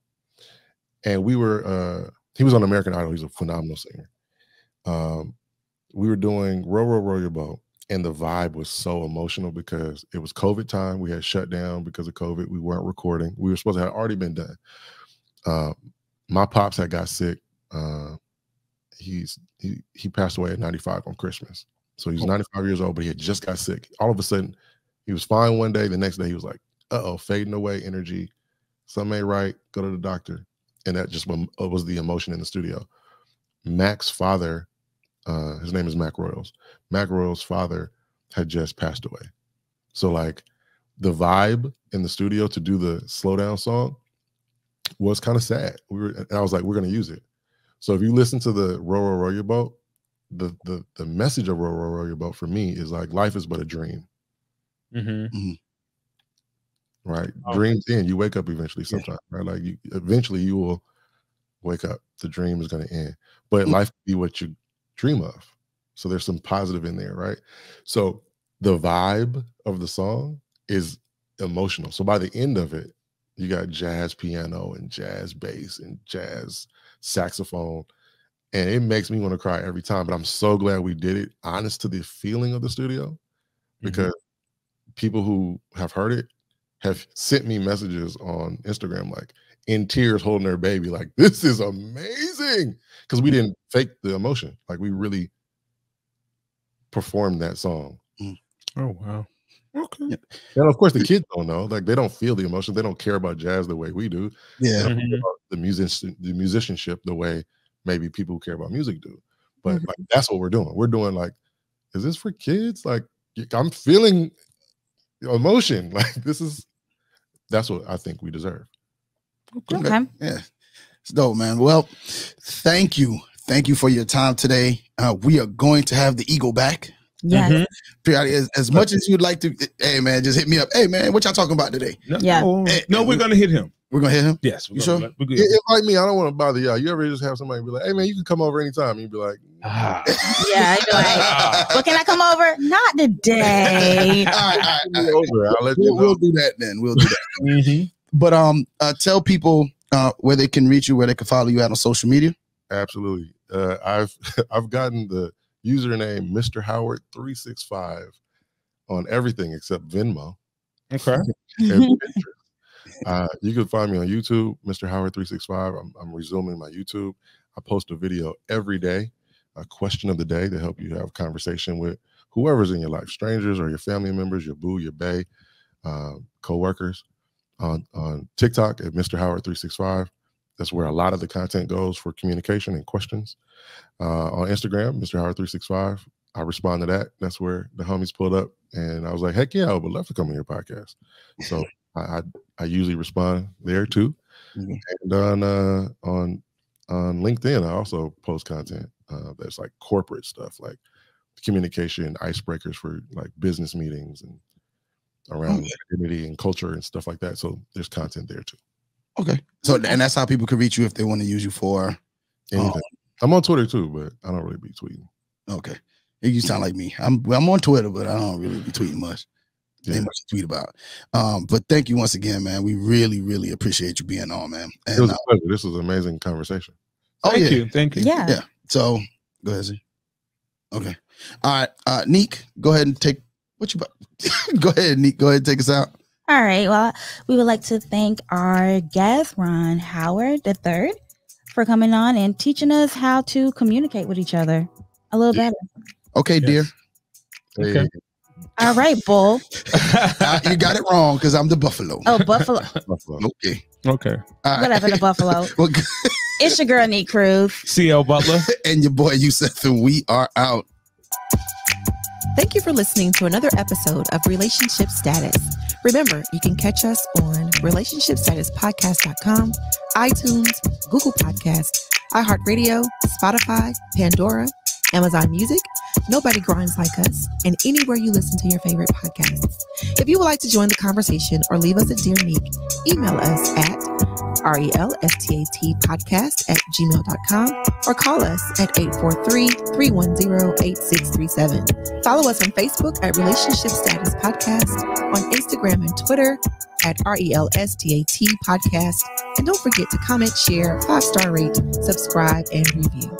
And we were, he was on American Idol. He's a phenomenal singer. We were doing Row Your Boat, and the vibe was so emotional because it was COVID time. We had shut down because of COVID. We weren't recording. We were supposed to have already been done. My pops had got sick. He passed away at 95 on Christmas. So he was 95 years old, but he had just got sick. All of a sudden, he was fine one day. The next day, he was like, fading away energy. Something ain't right. Go to the doctor. and that just was the emotion in the studio. Mac's father, his name is Mac Royals. Mac Royals' father had just passed away. So like the vibe in the studio to do the slow down song was kind of sad. And I was like, we're going to use it. So if you listen to the Row, Row, Row Your Boat, the message of Row, Row, Row Your Boat for me is like, life is but a dream. Right? Dreams end. You wake up eventually sometime, right? Like eventually you will wake up. The dream is going to end. But life can be what you dream of. So there's some positive in there, right? So the vibe of the song is emotional. So by the end of it, you got jazz piano and jazz bass and jazz saxophone. And it makes me want to cry every time. But I'm so glad we did it honest to the feeling of the studio, because people who have heard it have sent me messages on Instagram, like in tears holding their baby, like, this is amazing. Because we didn't fake the emotion. Like we really performed that song. Oh, wow. Okay. And of course, the kids don't know. Like they don't feel the emotion. They don't care about jazz the way we do. Yeah. They don't care about the musicianship the way maybe people who care about music do. But like that's what we're doing. We're doing like, is this for kids? Like I'm feeling emotion. Like that's what I think we deserve. Okay. Yeah. It's dope, man. Well, thank you. Thank you for your time today. We are going to have the Eagle back. Yeah. As much as you'd like to, hey man, just hit me up. Hey man, what y'all talking about today? No, we're gonna hit him. We're gonna hit him. Yes. You sure? We're good. Invite me. I don't want to bother y'all. You ever just have somebody be like, hey man, you can come over anytime. And you'd be like, Yeah. I'd be like, well, can I come over? Not today. All right. I'll let you know. We'll do that then. We'll do that. But tell people where they can reach you, where they can follow you out on social media. Absolutely. I've gotten the username Mr. Howard 365 on everything except Venmo. Okay. You can find me on YouTube, Mr. Howard 365. I'm resuming my YouTube. I post a video every day, a question of the day to help you have a conversation with whoever's in your life, strangers or your family members, your boo, your bae, co-workers. On TikTok at Mr. Howard 365. That's where a lot of the content goes for communication and questions. On Instagram, Mr. Howard 365. I respond to that. That's where the homies pulled up, and I was like, heck yeah, I would love to come on your podcast. So I usually respond there too. And on LinkedIn, I also post content that's like corporate stuff, like communication icebreakers for like business meetings and around identity and culture and stuff like that. So there's content there too. Okay. So, and that's how people can reach you if they want to use you for anything. I'm on Twitter too, but I don't really be tweeting. Okay. You sound like me. I'm on Twitter, but I don't really be tweeting much. Ain't much to tweet about. But thank you once again, man. We really, really appreciate you being on, man. And, it was a pleasure. This was an amazing conversation. Thank you. Thank you. Yeah. So go ahead, Z. Okay. All right. Nique, go ahead and take what you about. Go ahead, Nique. Go ahead and take us out. All right. Well, we would like to thank our guest, Ron Howard III, for coming on and teaching us how to communicate with each other a little better. Okay, dear. Okay. Hey. All right, Bull. You got it wrong because I'm the Buffalo. Oh, Buffalo. Okay. Okay. Whatever, the Buffalo. Well, it's your girl, Nique Cruz. CL Butler. And your boy, Yusuf, and we are out. Thank you for listening to another episode of Relationship Status. Remember, you can catch us on relationshipstatuspodcast.com, iTunes, Google Podcasts, iHeartRadio, Spotify, Pandora, Amazon Music, Nobody Grinds Like Us, and anywhere you listen to your favorite podcasts. If you would like to join the conversation or leave us a Dear Nique, email us at relstatpodcast@gmail.com or call us at 843-310-8637. Follow us on Facebook at Relationship Status Podcast, on Instagram and Twitter at RELSTAT Podcast. And don't forget to comment, share, 5-star rate, subscribe, and review.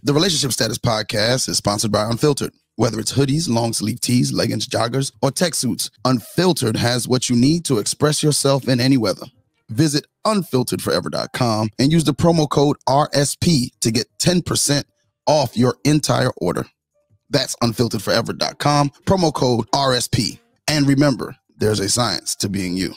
The Relationship Status Podcast is sponsored by Unfiltered. Whether it's hoodies, long sleeve tees, leggings, joggers, or tech suits, Unfiltered has what you need to express yourself in any weather. Visit unfilteredforever.com and use the promo code RSP to get 10% off your entire order. That's unfilteredforever.com, promo code RSP. And remember, there's a science to being you.